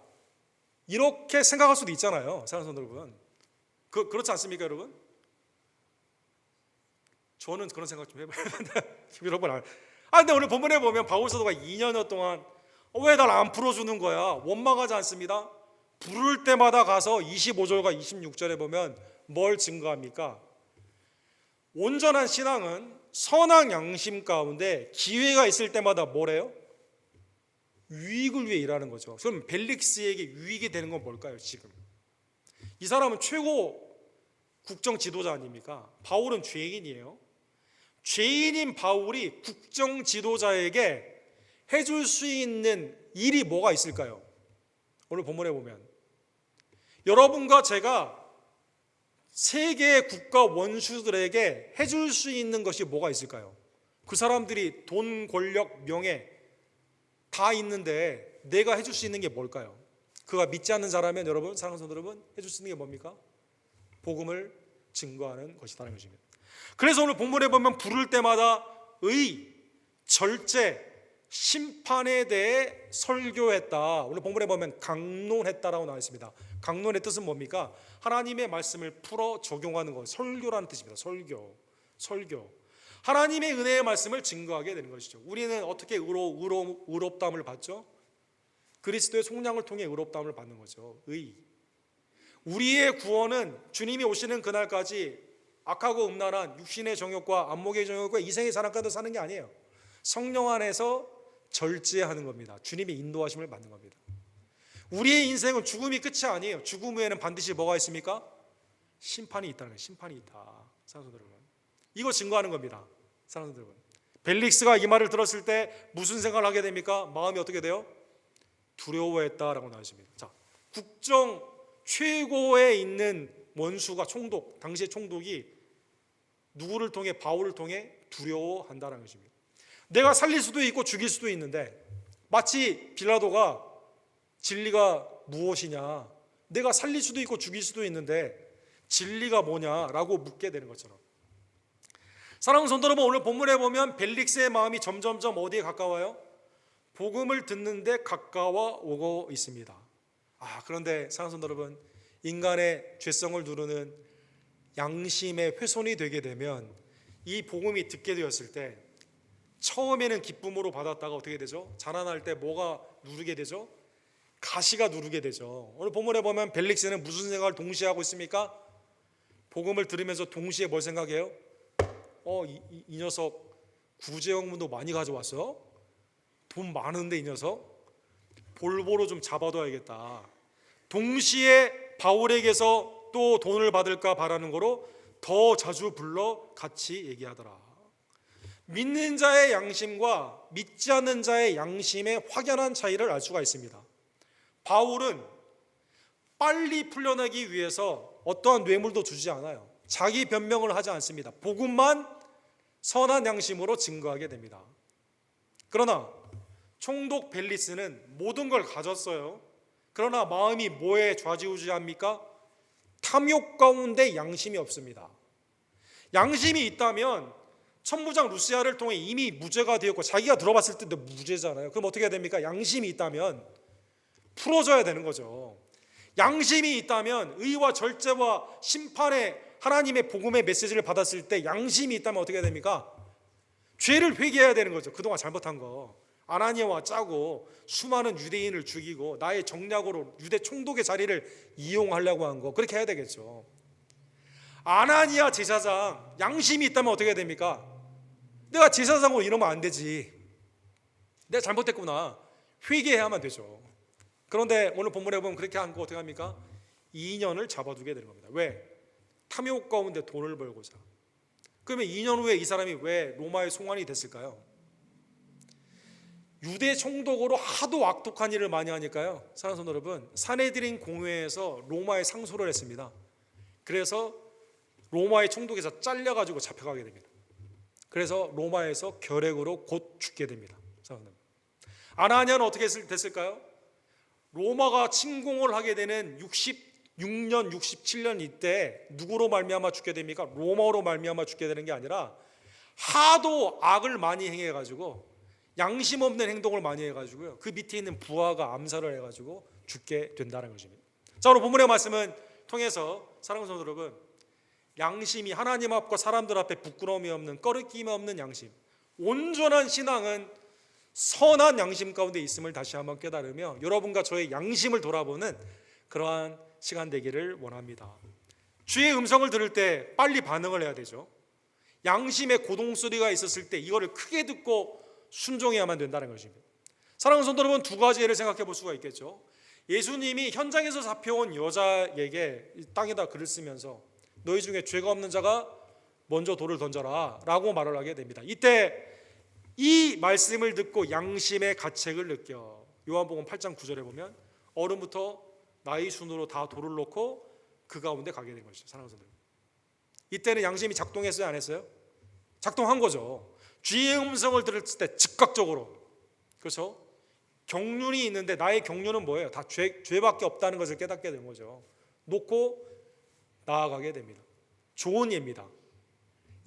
이렇게 생각할 수도 있잖아요, 사랑하는 성도 여러분. 그렇지 않습니까, 여러분? 저는 그런 생각 좀 해봐요. 여러분, 근데 오늘 본문에 보면 바울 사도가 2년여 동안 왜 날 안 풀어주는 거야? 원망하지 않습니다. 부를 때마다 가서 25절과 26절에 보면 뭘 증거합니까? 온전한 신앙은 선한 양심 가운데 기회가 있을 때마다 뭐래요? 유익을 위해 일하는 거죠. 그럼 벨릭스에게 유익이 되는 건 뭘까요? 지금 이 사람은 최고 국정 지도자 아닙니까? 바울은 죄인이에요. 죄인인 바울이 국정 지도자에게 해줄 수 있는 일이 뭐가 있을까요? 오늘 본문에 보면 여러분과 제가 세계의 국가 원수들에게 해줄 수 있는 것이 뭐가 있을까요? 그 사람들이 돈, 권력, 명예 다 있는데 내가 해줄 수 있는 게 뭘까요? 그가 믿지 않는 자라면 여러분, 사랑하는 성도 여러분, 해줄 수 있는 게 뭡니까? 복음을 증거하는 것이라는 것입니다. 그래서 오늘 본문에 보면 부를 때마다 의, 절제, 심판에 대해 설교했다. 오늘 본문에 보면 강론했다라고 나와 있습니다. 강론의 뜻은 뭡니까? 하나님의 말씀을 풀어 적용하는 것, 설교라는 뜻입니다. 설교. 하나님의 은혜의 말씀을 증거하게 되는 것이죠. 우리는 어떻게 의롭다함을 받죠? 그리스도의 속량을 통해 의롭다함을 받는 거죠. 의. 우리의 구원은 주님이 오시는 그날까지 악하고 음란한 육신의 정욕과 안목의 정욕과 이생의 사랑 가운데 사는 게 아니에요. 성령 안에서 절제하는 겁니다. 주님의 인도하심을 받는 겁니다. 우리의 인생은 죽음이 끝이 아니에요. 죽음 후에는 반드시 뭐가 있습니까? 심판이 있다는 거예요. 심판이 있다. 사랑하는 여러분, 이거 증거하는 겁니다. 사랑하는 여러분, 벨릭스가 이 말을 들었을 때 무슨 생각을 하게 됩니까? 마음이 어떻게 돼요? 두려워했다라고 나와 있습니다. 자, 국정 최고에 있는 원수가 총독, 당시의 총독이 누구를 통해? 바울을 통해 두려워한다는 것입니다. 내가 살릴 수도 있고 죽일 수도 있는데 마치 빌라도가 진리가 무엇이냐, 내가 살릴 수도 있고 죽일 수도 있는데 진리가 뭐냐라고 묻게 되는 것처럼, 사랑하는 성도 여러분, 오늘 본문에 보면 벨릭스의 마음이 점점점 어디에 가까워요? 복음을 듣는데 가까워 오고 있습니다. 그런데 사랑하는 성도 여러분, 인간의 죄성을 누르는 양심의 훼손이 되게 되면 이 복음이 듣게 되었을 때 처음에는 기쁨으로 받았다가 어떻게 되죠? 자라날 때 뭐가 누르게 되죠? 가시가 누르게 되죠. 오늘 본문에 보면 벨릭스는 무슨 생각을 동시에 하고 있습니까? 복음을 들으면서 동시에 뭘 생각해요? 이 녀석 구제형문도 많이 가져왔어? 돈 많은데 이 녀석 볼보로 좀 잡아둬야겠다. 동시에 바울에게서 또 돈을 받을까 바라는 거로 더 자주 불러 같이 얘기하더라. 믿는 자의 양심과 믿지 않는 자의 양심의 확연한 차이를 알 수가 있습니다. 바울은 빨리 풀려나기 위해서 어떠한 뇌물도 주지 않아요. 자기 변명을 하지 않습니다. 복음만 선한 양심으로 증거하게 됩니다. 그러나 총독 벨리스는 모든 걸 가졌어요. 그러나 마음이 뭐에 좌지우지합니까? 탐욕 가운데 양심이 없습니다. 양심이 있다면 천부장 루시아를 통해 이미 무죄가 되었고 자기가 들어봤을 때도 무죄잖아요. 그럼 어떻게 해야 됩니까? 양심이 있다면 풀어줘야 되는 거죠. 양심이 있다면 의와 절제와 심판의 하나님의 복음의 메시지를 받았을 때 양심이 있다면 어떻게 해야 됩니까? 죄를 회개해야 되는 거죠. 그동안 잘못한 거, 아나니아와 짜고 수많은 유대인을 죽이고 나의 정략으로 유대 총독의 자리를 이용하려고 한 거, 그렇게 해야 되겠죠. 아나니아 제사장 양심이 있다면 어떻게 해야 됩니까? 내가 제사장으로 이러면 안 되지, 내가 잘못했구나, 회개해야만 되죠. 그런데 오늘 본문에 보면 그렇게 한 거 어떻게 합니까? 2년을 잡아두게 되는 겁니다. 왜? 탐욕 가운데 돈을 벌고자. 그러면 2년 후에 이 사람이 왜 로마의 송환이 됐을까요? 유대 총독으로 하도 악독한 일을 많이 하니까요, 사랑하는 성도 여러분, 산헤드린 공회에서 로마에 상소를 했습니다. 그래서 로마의 총독에서 잘려가지고 잡혀가게 됩니다. 그래서 로마에서 결핵으로 곧 죽게 됩니다. 아나니아는 어떻게 됐을까요? 로마가 침공을 하게 되는 66년, 67년 이때 누구로 말미암아 죽게 됩니까? 로마로 말미암아 죽게 되는 게 아니라 하도 악을 많이 행해가지고 양심 없는 행동을 많이 해가지고요, 그 밑에 있는 부하가 암살을 해가지고 죽게 된다는 것입니다. 자, 오늘 본문의 말씀은 통해서 사랑하는 성도 여러분, 양심이 하나님 앞과 사람들 앞에 부끄러움이 없는, 꺼리낌이 없는 양심, 온전한 신앙은 선한 양심 가운데 있음을 다시 한번 깨달으며 여러분과 저의 양심을 돌아보는 그러한 시간 되기를 원합니다. 주의 음성을 들을 때 빨리 반응을 해야 되죠. 양심의 고동소리가 있었을 때 이거를 크게 듣고 순종해야만 된다는 것입니다. 사랑하는 성도 여러분, 두 가지 예를 생각해 볼 수가 있겠죠. 예수님이 현장에서 잡혀온 여자에게 땅에다 글을 쓰면서 너희 중에 죄가 없는 자가 먼저 돌을 던져라 라고 말을 하게 됩니다. 이때 이 말씀을 듣고 양심의 가책을 느껴 요한복음 8장 9절에 보면 어른부터 나이 순으로 다 돌을 놓고 그 가운데 가게 된 것이죠. 사랑하는 성도 여러분, 이때는 양심이 작동했어요, 안 했어요? 작동한 거죠. 주의 음성을 들었을 때 즉각적으로, 그렇죠? 경륜이 있는데 나의 경륜은 뭐예요? 다 죄밖에 없다는 것을 깨닫게 된 거죠. 놓고 나아가게 됩니다. 좋은 예입니다.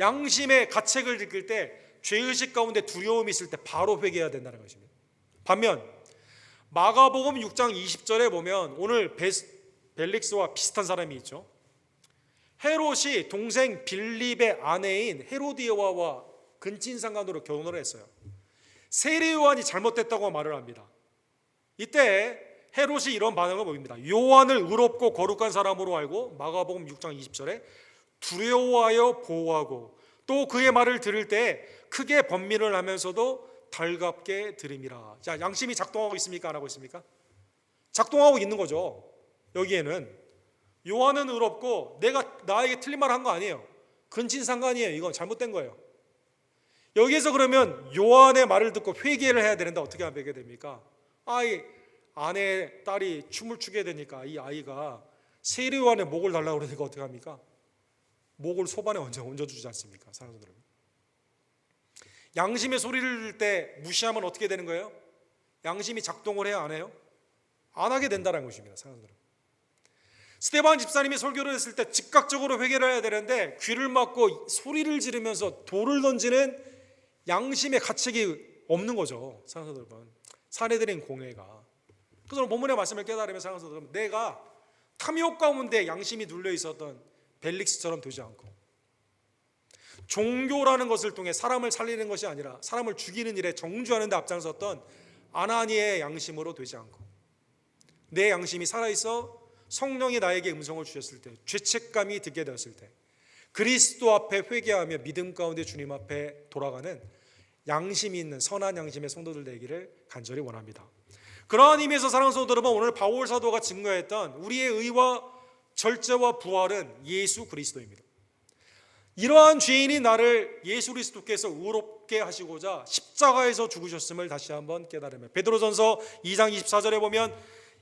양심의 가책을 느낄 때, 죄의식 가운데 두려움이 있을 때 바로 회개해야 된다는 것입니다. 반면 마가복음 6장 20절에 보면 오늘 벨릭스와 비슷한 사람이 있죠. 헤롯이 동생 빌립의 아내인 헤로디아와 근친상간으로 결혼을 했어요. 세례 요한이 잘못됐다고 말을 합니다. 이때 헤롯이 이런 반응을 보입니다. 요한을 의롭고 거룩한 사람으로 알고 마가복음 6장 20절에 두려워하여 보호하고 또 그의 말을 들을 때 크게 번민을 하면서도 달갑게 들음이라. 자, 양심이 작동하고 있습니까? 안 하고 있습니까? 작동하고 있는 거죠. 여기에는 요한은 의롭고 내가 나에게 틀린 말 한 거 아니에요. 근친상간이에요. 이건 잘못된 거예요. 여기에서 그러면 요한의 말을 듣고 회개를 해야 되는데 어떻게 하게 됩니까? 아내 딸이 춤을 추게 되니까 이 아이가 세례 요한의 목을 달라고 그러니까 어떻게 합니까? 목을 소반에 얹어주지 않습니까? 사랑하는 여러분, 양심의 소리를 들을 때 무시하면 어떻게 되는 거예요? 양심이 작동을 해야 안 해요? 안 하게 된다는 것입니다. 사랑하는 여러분, 스데반 집사님이 설교를 했을 때 즉각적으로 회개를 해야 되는데 귀를 막고 소리를 지르면서 돌을 던지는 양심의 가책이 없는 거죠. 사랑하는 여러분, 산헤드린 공회가. 그래서 본문의 말씀을 깨달으면 사랑하는 여러분, 내가 탐욕 가운데 양심이 눌려 있었던 벨릭스처럼 되지 않고 종교라는 것을 통해 사람을 살리는 것이 아니라 사람을 죽이는 일에 정주하는 데 앞장섰던 아나니의 양심으로 되지 않고 내 양심이 살아있어 성령이 나에게 음성을 주셨을 때, 죄책감이 들게 되었을 때 그리스도 앞에 회개하며 믿음 가운데 주님 앞에 돌아가는 양심이 있는 선한 양심의 성도들 되기를 간절히 원합니다. 그러한 의미에서 사랑하는 성도 여러분, 오늘 바울 사도가 증거했던 우리의 의와 절제와 부활은 예수 그리스도입니다. 이러한 죄인이 나를 예수 그리스도께서 의롭게 하시고자 십자가에서 죽으셨음을 다시 한번 깨달으며 베드로전서 2장 24절에 보면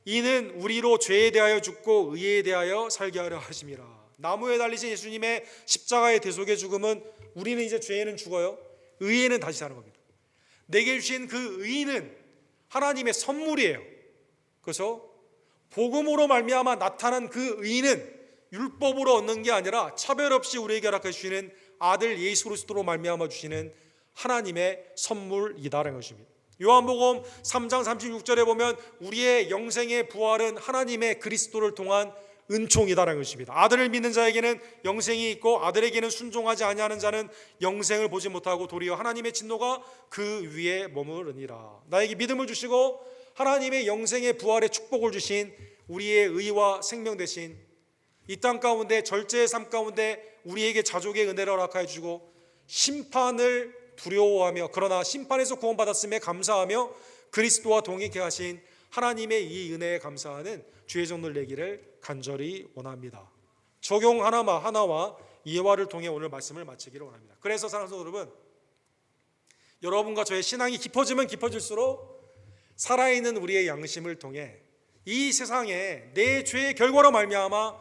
이는 우리로 죄에 대하여 죽고 의에 대하여 살게 하려 하심이라. 나무에 달리신 예수님의 십자가의 대속의 죽음은 우리는 이제 죄에는 죽어요, 의에는 다시 사는 겁니다. 내게 주신 그 의는 하나님의 선물이에요. 그래서 복음으로 말미암아 나타난 그 의는 율법으로 얻는 게 아니라 차별 없이 우리에게 허락해 주시는 아들 예수 그리스도로 말미암아 주시는 하나님의 선물이다라는 것입니다. 요한복음 3장 36절에 보면 우리의 영생의 부활은 하나님의 그리스도를 통한 은총이다라는 것입니다. 아들을 믿는 자에게는 영생이 있고 아들에게는 순종하지 아니하는 자는 영생을 보지 못하고 도리어 하나님의 진노가 그 위에 머무르니라. 나에게 믿음을 주시고 하나님의 영생의 부활의 축복을 주신 우리의 의와 생명 대신 이 땅 가운데 절제의 삶 가운데 우리에게 자족의 은혜를 허락하여 주고 심판을 두려워하며 그러나 심판에서 구원받았음에 감사하며 그리스도와 동행케 하신 하나님의 이 은혜에 감사하는 주의 종들 되기를 간절히 원합니다. 적용 하나와 이해와를 통해 오늘 말씀을 마치기를 원합니다. 그래서 사랑하는 여러분, 여러분과 저의 신앙이 깊어지면 깊어질수록 살아있는 우리의 양심을 통해 이 세상에 내 죄의 결과로 말미암아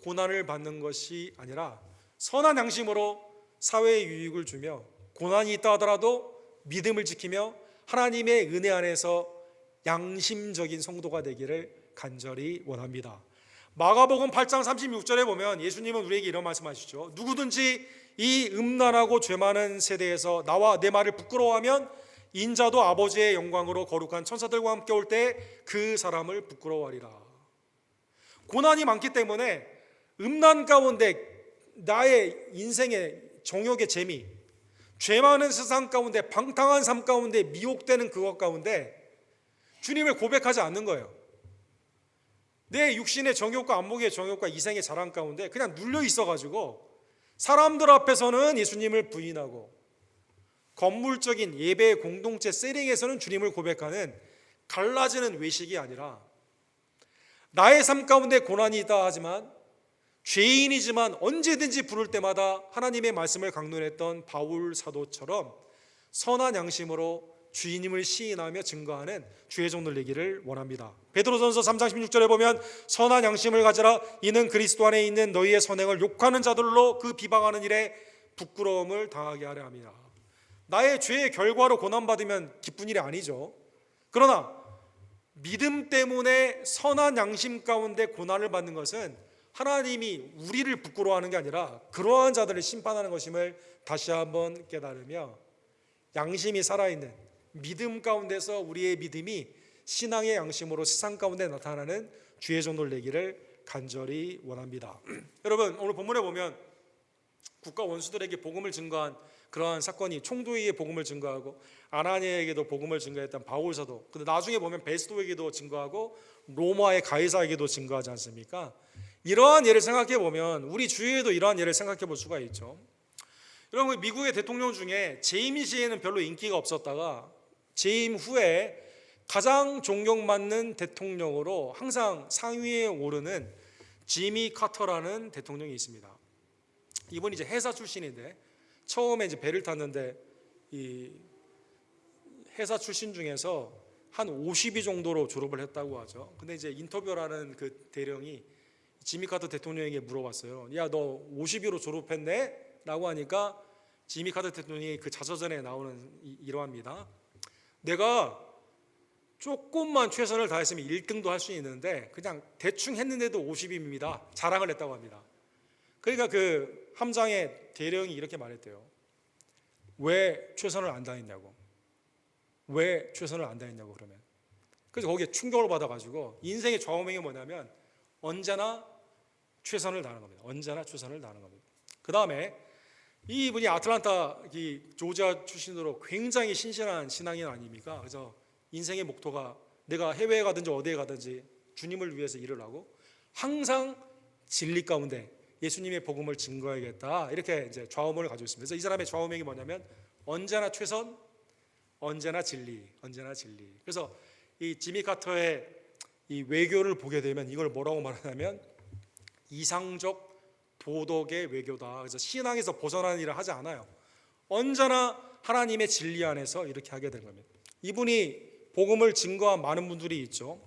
고난을 받는 것이 아니라 선한 양심으로 사회에 유익을 주며 고난이 있다 하더라도 믿음을 지키며 하나님의 은혜 안에서 양심적인 성도가 되기를 간절히 원합니다. 마가복음 8장 36절에 보면 예수님은 우리에게 이런 말씀하시죠. 누구든지 이 음란하고 죄 많은 세대에서 나와 내 말을 부끄러워하면 인자도 아버지의 영광으로 거룩한 천사들과 함께 올 때 그 사람을 부끄러워하리라. 고난이 많기 때문에 음란 가운데 나의 인생의 정욕의 재미, 죄 많은 세상 가운데 방탕한 삶 가운데 미혹되는 그것 가운데 주님을 고백하지 않는 거예요. 내 육신의 정욕과 안목의 정욕과 이생의 자랑 가운데 그냥 눌려 있어가지고 사람들 앞에서는 예수님을 부인하고 건물적인 예배 공동체 세링에서는 주님을 고백하는 갈라지는 외식이 아니라 나의 삶 가운데 고난이 있다 하지만 죄인이지만 언제든지 부를 때마다 하나님의 말씀을 강론했던 바울 사도처럼 선한 양심으로 주님을 시인하며 증거하는 주의 종들 되기를 원합니다. 베드로전서 3장 16절에 보면 선한 양심을 가지라 이는 그리스도 안에 있는 너희의 선행을 욕하는 자들로 그 비방하는 일에 부끄러움을 당하게 하려 함이라. 나의 죄의 결과로 고난받으면 기쁜 일이 아니죠. 그러나 믿음 때문에 선한 양심 가운데 고난을 받는 것은 하나님이 우리를 부끄러워하는 게 아니라 그러한 자들을 심판하는 것임을 다시 한번 깨달으며 양심이 살아있는 믿음 가운데서 우리의 믿음이 신앙의 양심으로 세상 가운데 나타나는 주의 종들 되기를 간절히 원합니다. 여러분, 오늘 본문에 보면 국가 원수들에게 복음을 증거한 그러한 사건이 총독에게 복음을 증거하고 아나니아에게도 복음을 증거했던 바울 사도, 근데 나중에 보면 베스도에게도 증거하고 로마의 가이사에게도 증거하지 않습니까? 이러한 예를 생각해 보면 우리 주위에도 이러한 예를 생각해 볼 수가 있죠. 여러분, 미국의 대통령 중에 재임 시에는 별로 인기가 없었다가 재임 후에 가장 존경받는 대통령으로 항상 상위에 오르는 지미 카터라는 대통령이 있습니다. 이분이 이제 회사 출신인데 처음에 이제 배를 탔는데 이 회사 출신 중에서 한 50위 정도로 졸업을 했다고 하죠. 근데 이제 인터뷰라는 그 대령이 지미 카터 대통령에게 물어봤어요. 야, 너 50위로 졸업했네? 라고 하니까 지미 카터 대통령이 그 자서전에 나오는 이러합니다. 내가 조금만 최선을 다했으면 1등도 할 수 있는데 그냥 대충 했는데도 50위입니다. 자랑을 했다고 합니다. 그러니까 그 함장의 대령이 이렇게 말했대요. 왜 최선을 안 다했냐고. 왜 최선을 안 다했냐고 그러면. 그래서 거기에 충격을 받아가지고 인생의 좌우명이 뭐냐면 언제나 최선을 다하는 겁니다. 언제나 최선을 다하는 겁니다. 그 다음에 이분이 아틀란타 조지아 출신으로 굉장히 신실한 신앙인 아닙니까? 그래서 인생의 목표가 내가 해외에 가든지 어디에 가든지 주님을 위해서 일을 하고 항상 진리 가운데 예수님의 복음을 증거해야겠다, 이렇게 이제 좌우명을 가지고 있습니다. 그래서 이 사람의 좌우명이 뭐냐면 언제나 최선, 언제나 진리, 언제나 진리. 그래서 이 지미 카터의 이 외교를 보게 되면 이걸 뭐라고 말하냐면 이상적 도덕의 외교다. 그래서 신앙에서 벗어나는 일을 하지 않아요. 언제나 하나님의 진리 안에서 이렇게 하게 된 겁니다. 이분이 복음을 증거한 많은 분들이 있죠.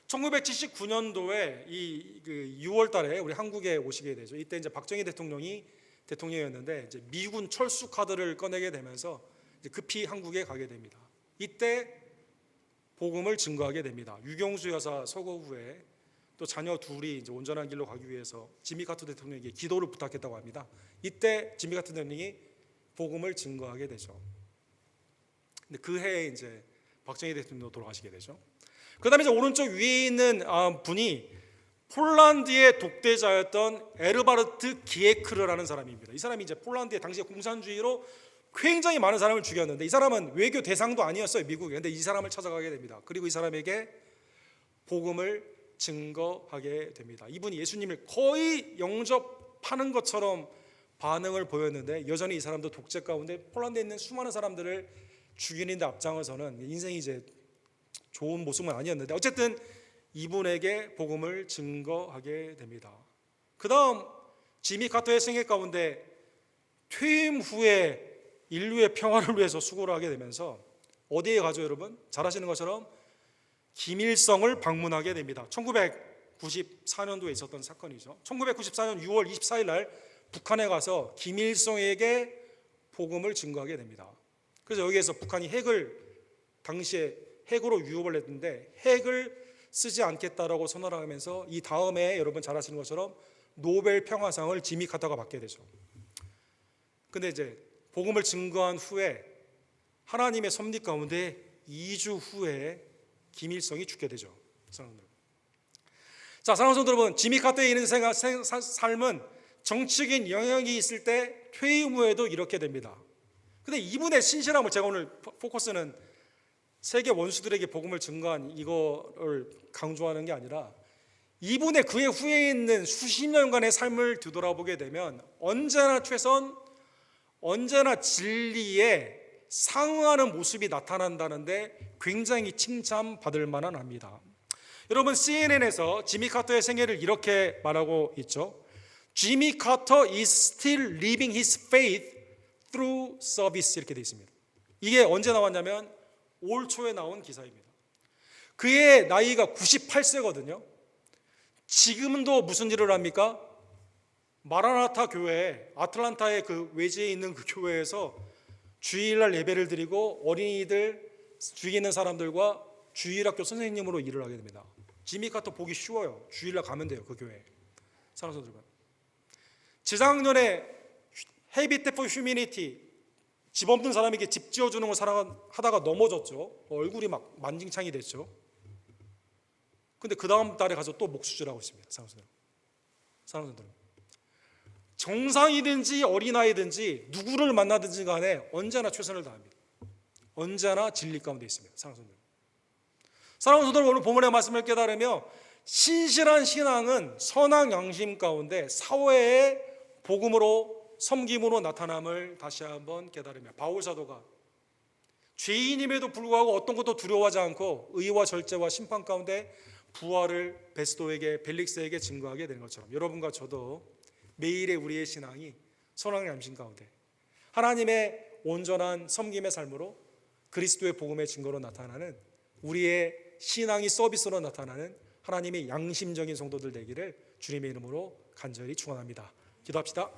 1979년도에 이 6월 달에 우리 한국에 오시게 되죠. 이때 이제 박정희 대통령이 대통령이었는데 이제 미군 철수 카드를 꺼내게 되면서 이제 급히 한국에 가게 됩니다. 이때 복음을 증거하게 됩니다. 유경수 여사 서거 후에 또 자녀 둘이 이제 온전한 길로 가기 위해서 지미 카터 대통령에게 기도를 부탁했다고 합니다. 이때 지미 카터 대통령이 복음을 증거하게 되죠. 근데 그 해에 이제 박정희 대통령도 돌아가시게 되죠. 그다음에 이제 오른쪽 위에 있는 분이 폴란드의 독재자였던 에르바르트 기에크르라는 사람입니다. 이 사람이 이제 폴란드의 당시에 공산주의로 굉장히 많은 사람을 죽였는데 이 사람은 외교 대상도 아니었어요, 미국에. 근데 이 사람을 찾아가게 됩니다. 그리고 이 사람에게 복음을 증거하게 됩니다. 이분이 예수님을 거의 영접하는 것처럼 반응을 보였는데 여전히 이 사람도 독재 가운데 폴란드에 있는 수많은 사람들을 죽이는 데 앞장서는 인생이 이제 좋은 모습은 아니었는데 어쨌든 이분에게 복음을 증거하게 됩니다. 그 다음 지미 카터의 생애 가운데 퇴임 후에 인류의 평화를 위해서 수고를 하게 되면서 어디에 가죠, 여러분? 잘 아시는 것처럼 김일성을 방문하게 됩니다. 1994년도에 있었던 사건이죠. 1994년 6월 24일 날 북한에 가서 김일성에게 복음을 증거하게 됩니다. 그래서 여기에서 북한이 당시에 핵으로 위협을 했는데 핵을 쓰지 않겠다라고 선언을 하면서 이 다음에 여러분 잘 아시는 것처럼 노벨 평화상을 지미 카터가 받게 되죠. 근데 이제 복음을 증거한 후에 하나님의 섭리 가운데 2주 후에 김일성이 죽게 되죠. 사랑하는 여러분. 자, 사랑하는 성도 여러분, 지미 카터의 이런 삶은 정치적인 영향이 있을 때 퇴임 후에도 이렇게 됩니다. 근데 이분의 신실함을 제가 오늘 포커스는 세계 원수들에게 복음을 증거한 이거를 강조하는 게 아니라 이분의 그의 후에 있는 수십 년간의 삶을 뒤돌아보게 되면 언제나 최선, 언제나 진리에 상응하는 모습이 나타난다는데 굉장히 칭찬받을 만한 합니다. 여러분, CNN에서 지미 카터의 생애를 이렇게 말하고 있죠. 지미 카터 is still living his faith through service, 이렇게 되어 있습니다. 이게 언제 나왔냐면 올 초에 나온 기사입니다. 그의 나이가 98세거든요. 지금도 무슨 일을 합니까? 마라나타 교회, 아틀란타의 그 외지에 있는 그 교회에서 주일날 예배를 드리고 어린이들, 주위에 있는 사람들과 주일학교 선생님으로 일을 하게 됩니다. 지미 카터 보기 쉬워요. 주일날 가면 돼요, 그 교회. 사랑하는 여러분, 재작년에 헤비트 포 휴미니티, 집 없는 사람에게 집 지어주는 걸 하다가 넘어졌죠. 얼굴이 막 만징창이 됐죠. 근데 그 다음 달에 가서 또 목수질하고 있습니다. 사랑하는 여러분, 정상이든지 어린아이든지 누구를 만나든지 간에 언제나 최선을 다합니다. 언제나 진리 가운데 있습니다. 사랑하는 여러분, 사랑하는 성도들, 오늘 본문의 말씀을 깨달으며 신실한 신앙은 선한 양심 가운데 사회의 복음으로, 섬김으로 나타남을 다시 한번 깨달으며, 바울 사도가 죄인임에도 불구하고 어떤 것도 두려워하지 않고 의와 절제와 심판 가운데 부활을 베스도에게, 벨릭스에게 증거하게 되는 것처럼 여러분과 저도 매일의 우리의 신앙이 선한 양심 가운데 하나님의 온전한 섬김의 삶으로 그리스도의 복음의 증거로 나타나는, 우리의 신앙이 서비스로 나타나는 하나님의 양심적인 성도들 되기를 주님의 이름으로 간절히 축원합니다. 기도합시다.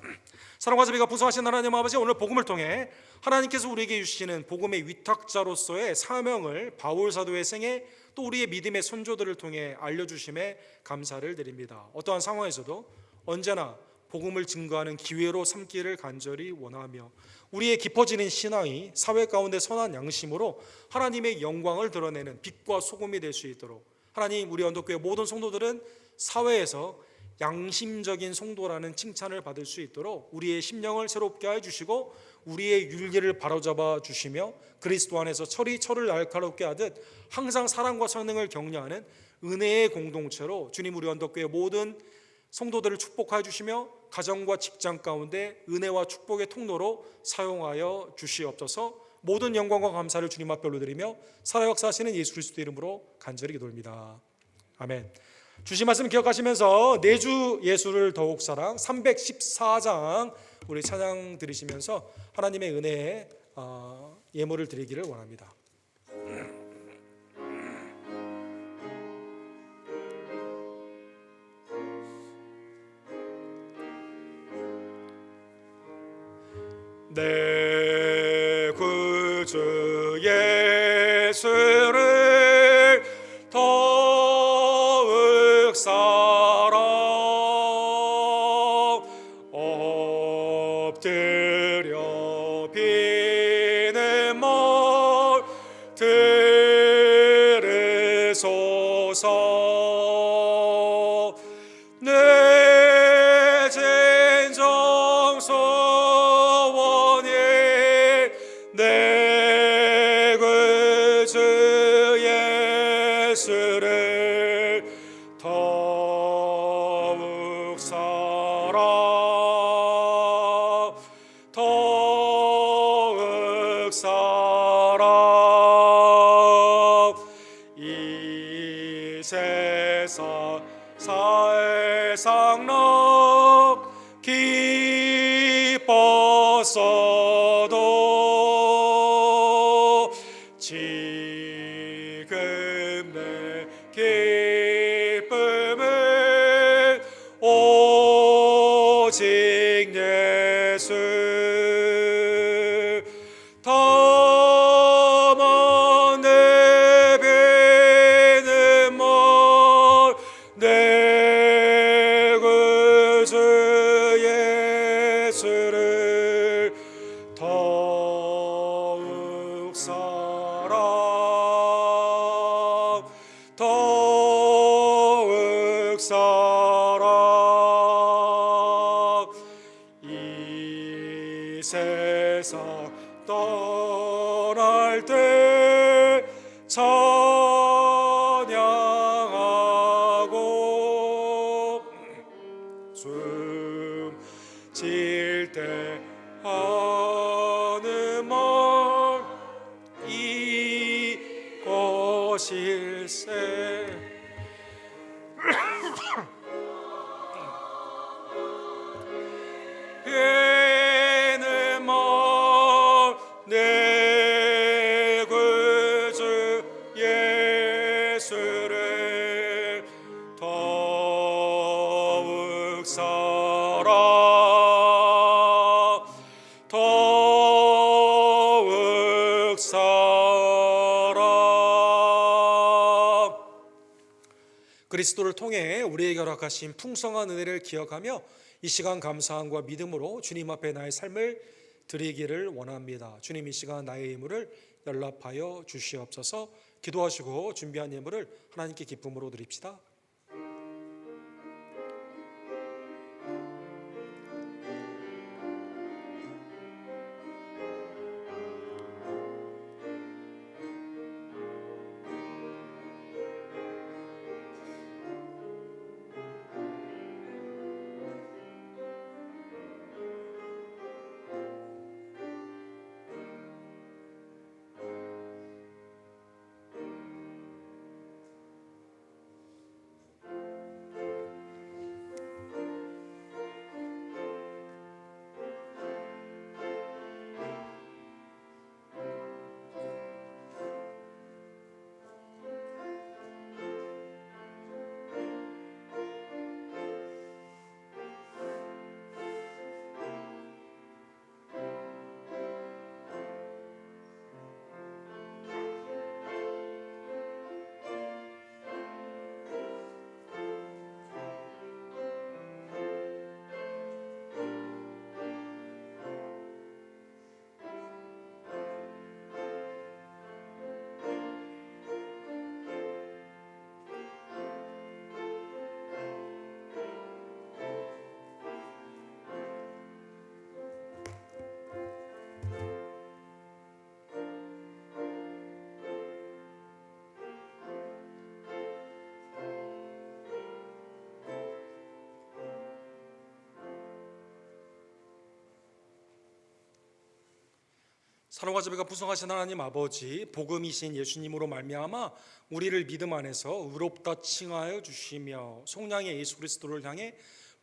사랑과 자비가 풍성하신 하나님 아버지, 오늘 복음을 통해 하나님께서 우리에게 주시는 복음의 위탁자로서의 사명을 바울 사도의 생애, 또 우리의 믿음의 선조들을 통해 알려주심에 감사를 드립니다. 어떠한 상황에서도 언제나 복음을 증거하는 기회로 삼기를 간절히 원하며 우리의 깊어지는 신앙이 사회 가운데 선한 양심으로 하나님의 영광을 드러내는 빛과 소금이 될 수 있도록, 하나님, 우리 언덕교회 모든 성도들은 사회에서 양심적인 성도라는 칭찬을 받을 수 있도록 우리의 심령을 새롭게 해주시고 우리의 윤리를 바로잡아 주시며 그리스도 안에서 철이 철을 날카롭게 하듯 항상 사랑과 선행을 격려하는 은혜의 공동체로 주님, 우리 언덕교회 모든 성도들을 축복하여 주시며 가정과 직장 가운데 은혜와 축복의 통로로 사용하여 주시옵소서. 모든 영광과 감사를 주님 앞에 올려드리며 살아 역사하시는 예수 그리스도 이름으로 간절히 기도합니다. 아멘. 주신 말씀 기억하시면서 내주 예수를 더욱 사랑 314장 우리 찬양 들으시면서 하나님의 은혜에 예물을 드리기를 원합니다. 내 구주 예수를 더욱 사랑 엎드려 비는 말 들으소서. 내 진정 소원이 내 구주 예수를 더욱 사랑 더욱 사랑 이 세상 살상록 기뻤어도 예수 다만 내게는 내 구주 예수를 더욱 사랑 이 세상 떠날 때 찬양하고 숨질 때 하는 말 이것일세. 얘는 내 구주 예수를 더욱 사랑. 그리스도를 통해 우리에게 허락하신 풍성한 은혜를 기억하며 이 시간 감사함과 믿음으로 주님 앞에 나의 삶을 드리기를 원합니다. 주님, 이 시간 나의 예물을 연락하여 주시옵소서. 기도하시고 준비한 예물을 하나님께 기쁨으로 드립시다. 사랑과 자비가 풍성하신 하나님 아버지, 복음이신 예수님으로 말미암아 우리를 믿음 안에서 의롭다 칭하여 주시며 속량의 예수 그리스도를 향해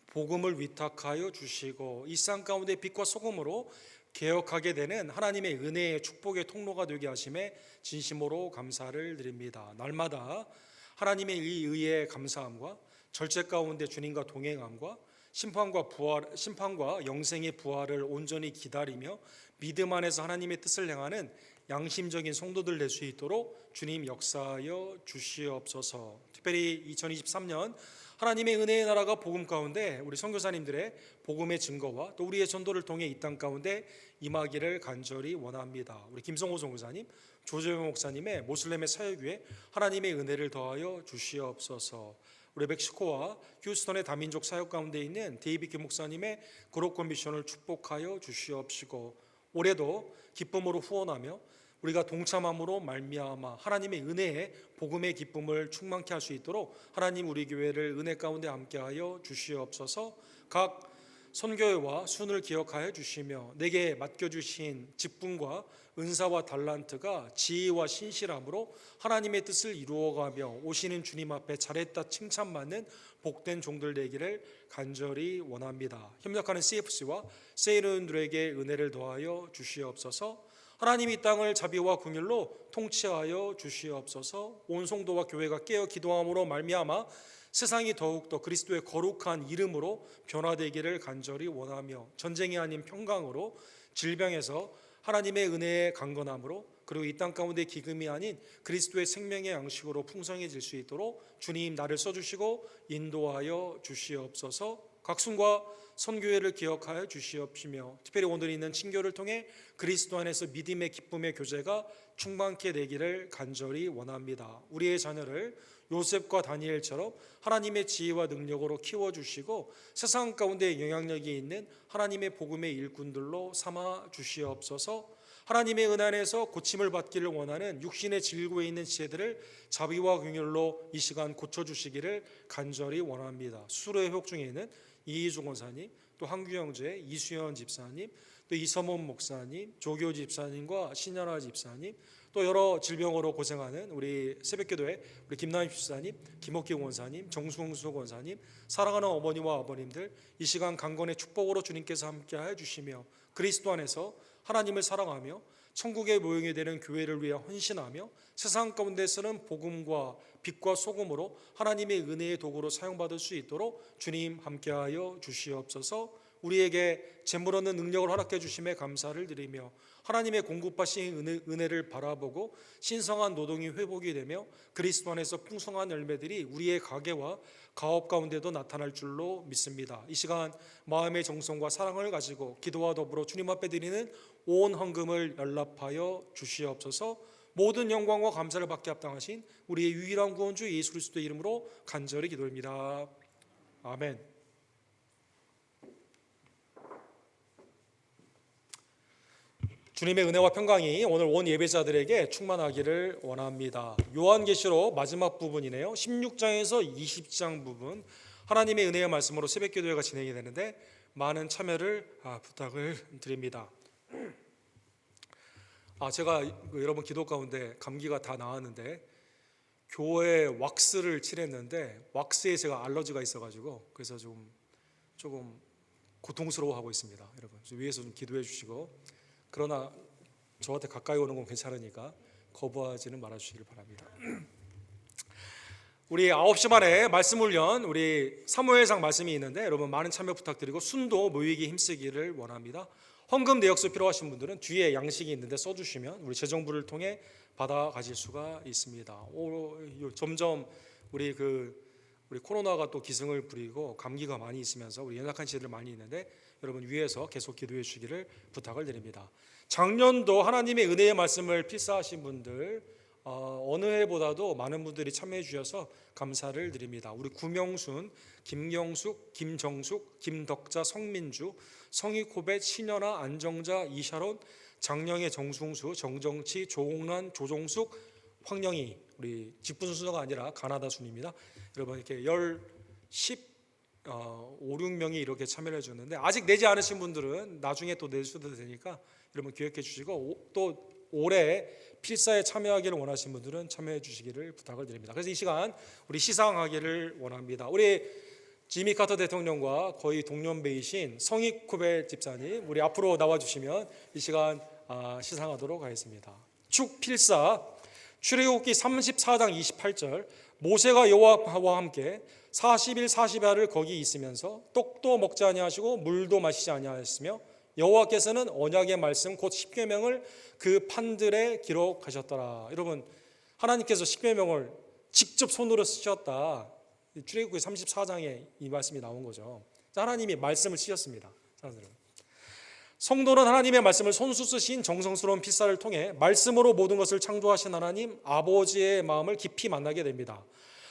복음을 위탁하여 주시고 이 땅 가운데 빛과 소금으로 개혁하게 되는 하나님의 은혜의 축복의 통로가 되게 하심에 진심으로 감사를 드립니다. 날마다 하나님의 이 의에 감사함과 절제 가운데 주님과 동행함과 심판과 영생의 부활을 온전히 기다리며 믿음 안에서 하나님의 뜻을 행하는 양심적인 성도들 될 수 있도록 주님 역사하여 주시옵소서. 특별히 2023년 하나님의 은혜의 나라가 복음 가운데 우리 선교사님들의 복음의 증거와 또 우리의 전도를 통해 이 땅 가운데 임하기를 간절히 원합니다. 우리 김성호 선교사님, 조재용 목사님의 모슬렘의 사역 위에 하나님의 은혜를 더하여 주시옵소서. 우리 멕시코와 휴스턴의 다민족 사역 가운데 있는 데이비드 목사님의 그룹 미션을 축복하여 주시옵시고 올해도 기쁨으로 후원하며 우리가 동참함으로 말미암아 하나님의 은혜에 복음의 기쁨을 충만케 할 수 있도록 하나님 우리 교회를 은혜 가운데 함께하여 주시옵소서. 각 선교회와 순을 기억하여 주시며 내게 맡겨주신 직분과 은사와 달란트가 지혜와 신실함으로 하나님의 뜻을 이루어가며 오시는 주님 앞에 잘했다 칭찬받는 복된 종들 되기를 간절히 원합니다. 협력하는 CFC와 세이른들에게 은혜를 더하여 주시옵소서. 하나님 이 땅을 자비와 긍휼로 통치하여 주시옵소서. 온 성도와 교회가 깨어 기도함으로 말미암아 세상이 더욱더 그리스도의 거룩한 이름으로 변화되기를 간절히 원하며, 전쟁이 아닌 평강으로, 질병에서 하나님의 은혜의 강건함으로, 그리고 이 땅 가운데 기금이 아닌 그리스도의 생명의 양식으로 풍성해질 수 있도록 주님 나를 써주시고 인도하여 주시옵소서. 각순과 선교회를 기억하여 주시옵시며, 특별히 오늘 있는 친교를 통해 그리스도 안에서 믿음의 기쁨의 교제가 충만케 되기를 간절히 원합니다. 우리의 자녀를 요셉과 다니엘처럼 하나님의 지혜와 능력으로 키워주시고 세상 가운데 영향력이 있는 하나님의 복음의 일꾼들로 삼아 주시옵소서. 하나님의 은혜 안에서 고침을 받기를 원하는 육신의 질고에 있는 지혜들을 자비와 긍휼로 이 시간 고쳐주시기를 간절히 원합니다. 수로 회복 중에 있는 이희중 원사님, 또 한규 형제, 이수연 집사님, 또 이서몬 목사님, 조교 집사님과 신연아 집사님, 또 여러 질병으로 고생하는 우리 새벽기도회 우리 김남희 집사님, 김옥기 원사님, 정승수 원사님, 사랑하는 어머니와 아버님들, 이 시간 강건의 축복으로 주님께서 함께하여 주시며 그리스도 안에서 하나님을 사랑하며 천국의 모형이 되는 교회를 위해 헌신하며 세상 가운데서는 복음과 빛과 소금으로 하나님의 은혜의 도구로 사용받을 수 있도록 주님 함께하여 주시옵소서. 우리에게 재물 얻는 능력을 허락해 주심에 감사를 드리며 하나님의 공급하신 은혜를 바라보고 신성한 노동이 회복이 되며 그리스도 안에서 풍성한 열매들이 우리의 가게와 가업 가운데도 나타날 줄로 믿습니다. 이 시간 마음의 정성과 사랑을 가지고 기도와 더불어 주님 앞에 드리는 온 헌금을 연락하여 주시옵소서. 모든 영광과 감사를 받게 합당하신 우리의 유일한 구원주 예수 그리스도의 이름으로 간절히 기도합니다. 아멘. 주님의 은혜와 평강이 오늘 온 예배자들에게 충만하기를 원합니다. 요한계시록 마지막 부분이네요. 16장에서 20장 부분, 하나님의 은혜의 말씀으로 새벽기도회가 진행이 되는데 많은 참여를 부탁을 드립니다. 제가 여러분 기도 가운데 감기가 다 나았는데 교회에 왁스를 칠했는데 왁스에 제가 알러지가 있어가지고 그래서 조금 고통스러워하고 있습니다. 여러분 위에서 좀 기도해 주시고, 그러나 저한테 가까이 오는 건 괜찮으니까 거부하지는 말아주시길 바랍니다. 우리 9시 반에 말씀 훈련, 우리 사무엘상 말씀이 있는데 여러분 많은 참여 부탁드리고 순도 모이기 힘쓰기를 원합니다. 헌금 내역서 필요하신 분들은 뒤에 양식이 있는데 써주시면 우리 재정부를 통해 받아가실 수가 있습니다. 점점 우리 코로나가 또 기승을 부리고 감기가 많이 있으면서 우리 연약한 시들 많이 있는데 여러분 위에서 계속 기도해 주시기를 부탁을 드립니다. 작년도 하나님의 은혜의 말씀을 필사하신 분들 어느 해보다도 많은 분들이 참여해 주셔서 감사를 드립니다. 우리 구명순, 김경숙, 김정숙, 김덕자, 성민주, 성희코벳, 신연아, 안정자, 이샤론, 장영애, 정승수, 정정치, 조홍란, 조종숙, 황영희, 우리 직분 순서가 아니라 가나다 순입니다. 여러분 이렇게 5, 6명이 이렇게 참여를 해주는데 아직 내지 않으신 분들은 나중에 또 낼 수도 되니까 여러분 기억해 주시고, 또 올해 필사에 참여하기를 원하시는 분들은 참여해 주시기를 부탁을 드립니다. 그래서 이 시간 우리 시상하기를 원합니다. 우리 지미 카터 대통령과 거의 동년배이신 성익코베 집사님, 우리 앞으로 나와주시면 이 시간 시상하도록 하겠습니다. 축 필사, 출애굽기 34장 28절, 모세가 여호와와 함께 40일 40야를 거기 있으면서 떡도 먹지 아니하시고 물도 마시지 아니하였으며 여호와께서는 언약의 말씀 곧 십계명을 그 판들에 기록하셨더라. 여러분 하나님께서 십계명을 직접 손으로 쓰셨다. 출애굽기 34장에 이 말씀이 나온 거죠. 하나님이 말씀을 쓰셨습니다. 성도는 하나님의 말씀을 손수 쓰신 정성스러운 필사를 통해 말씀으로 모든 것을 창조하신 하나님 아버지의 마음을 깊이 만나게 됩니다.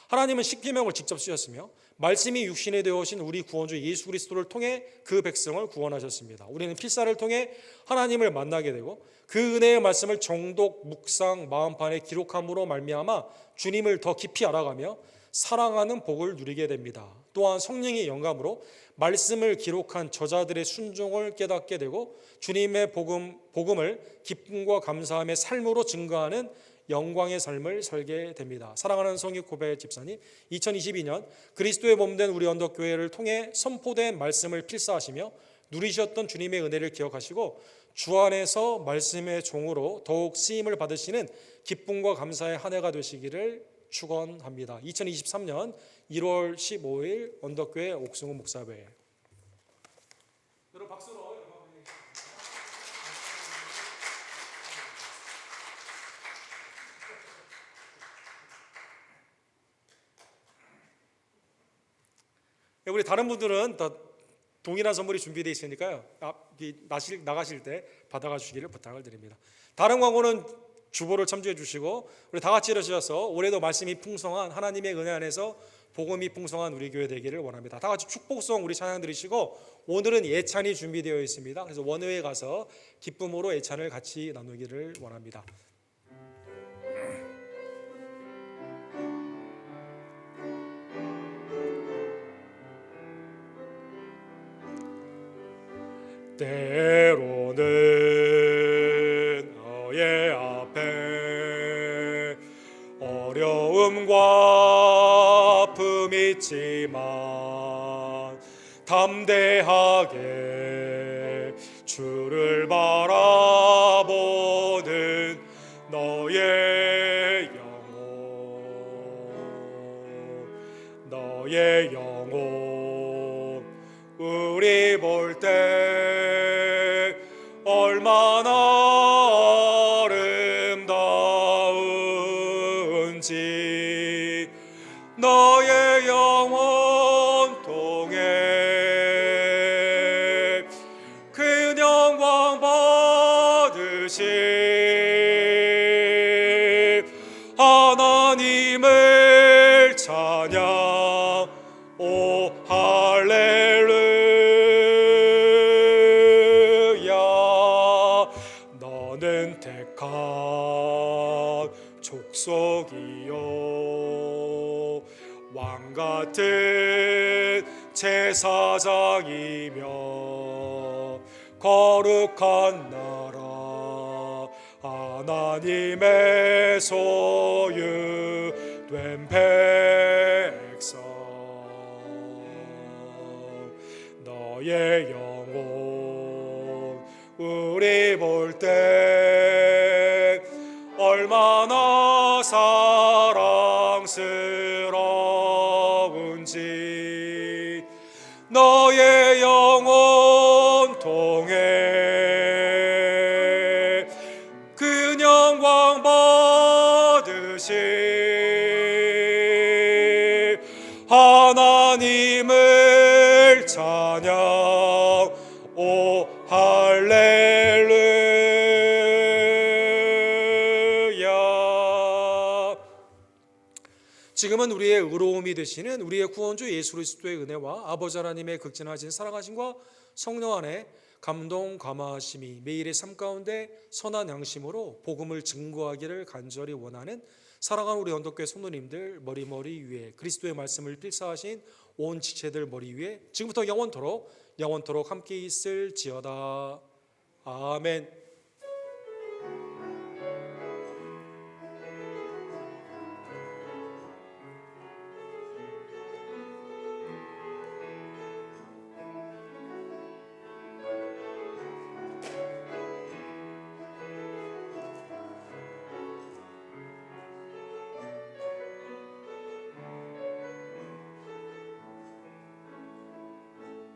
하나님은 십계명을 직접 쓰셨으며 말씀이 육신이 되어 오신 우리 구원주 예수 그리스도를 통해 그 백성을 구원하셨습니다. 우리는 필사를 통해 하나님을 만나게 되고 그 은혜의 말씀을 정독, 묵상, 마음판에 기록함으로 말미암아 주님을 더 깊이 알아가며 사랑하는 복을 누리게 됩니다. 또한 성령의 영감으로 말씀을 기록한 저자들의 순종을 깨닫게 되고 주님의 복음을 기쁨과 감사함의 삶으로 증거하는 영광의 삶을 살게 됩니다. 사랑하는 성익코베 집사님, 2022년 그리스도의 몸된 우리 언덕교회를 통해 선포된 말씀을 필사하시며 누리셨던 주님의 은혜를 기억하시고 주 안에서 말씀의 종으로 더욱 쓰임을 받으시는 기쁨과 감사의 한 해가 되시기를 축원합니다. 2023년 1월 15일 언덕교회 옥승훈 목사회. 여러분 박수로. 우리 다른 분들은 다 동일한 선물이 준비되어 있으니까요. 나가실 때 받아가 주시기를 부탁을 드립니다. 다른 광고는 주보를 참조해 주시고 우리 다 같이 일어서서 올해도 말씀이 풍성한 하나님의 은혜 안에서 복음이 풍성한 우리 교회 되기를 원합니다. 다 같이 축복송 우리 찬양 들으시고 오늘은 예찬이 준비되어 있습니다. 그래서 원회에 가서 기쁨으로 예찬을 같이 나누기를 원합니다. 때로는 너의 앞에 어려움과 아픔이 있지만 담대하게 주를 바라보는 너의 영혼 우리 볼 때 얼마나 아름다운지 너의 영혼 통해 그 영광 받으신 하나님을 찬양 오 할렐루야. 너는 택한 족속이요 왕같은 제사장이며 거룩한 나라 하나님의 소유된 백성 너의 영혼 우리 볼 때 얼마나 사랑스러운지 너의 영혼 통해 그 영광 받으신 하나님을 찬양 오 할렐루야. 지금은 우리의 의로움이 되시는 우리의 구원주 예수 그리스도의 은혜와 아버지 하나님의 극진하신 사랑하심과 성령 안에 감동 감화하심이 매일의 삶 가운데 선한 양심으로 복음을 증거하기를 간절히 원하는 사랑하는 우리 언덕교회 성도님들 머리 위에 그리스도의 말씀을 필사하신 온 지체들 머리 위에 지금부터 영원토록 함께 있을지어다. 아멘.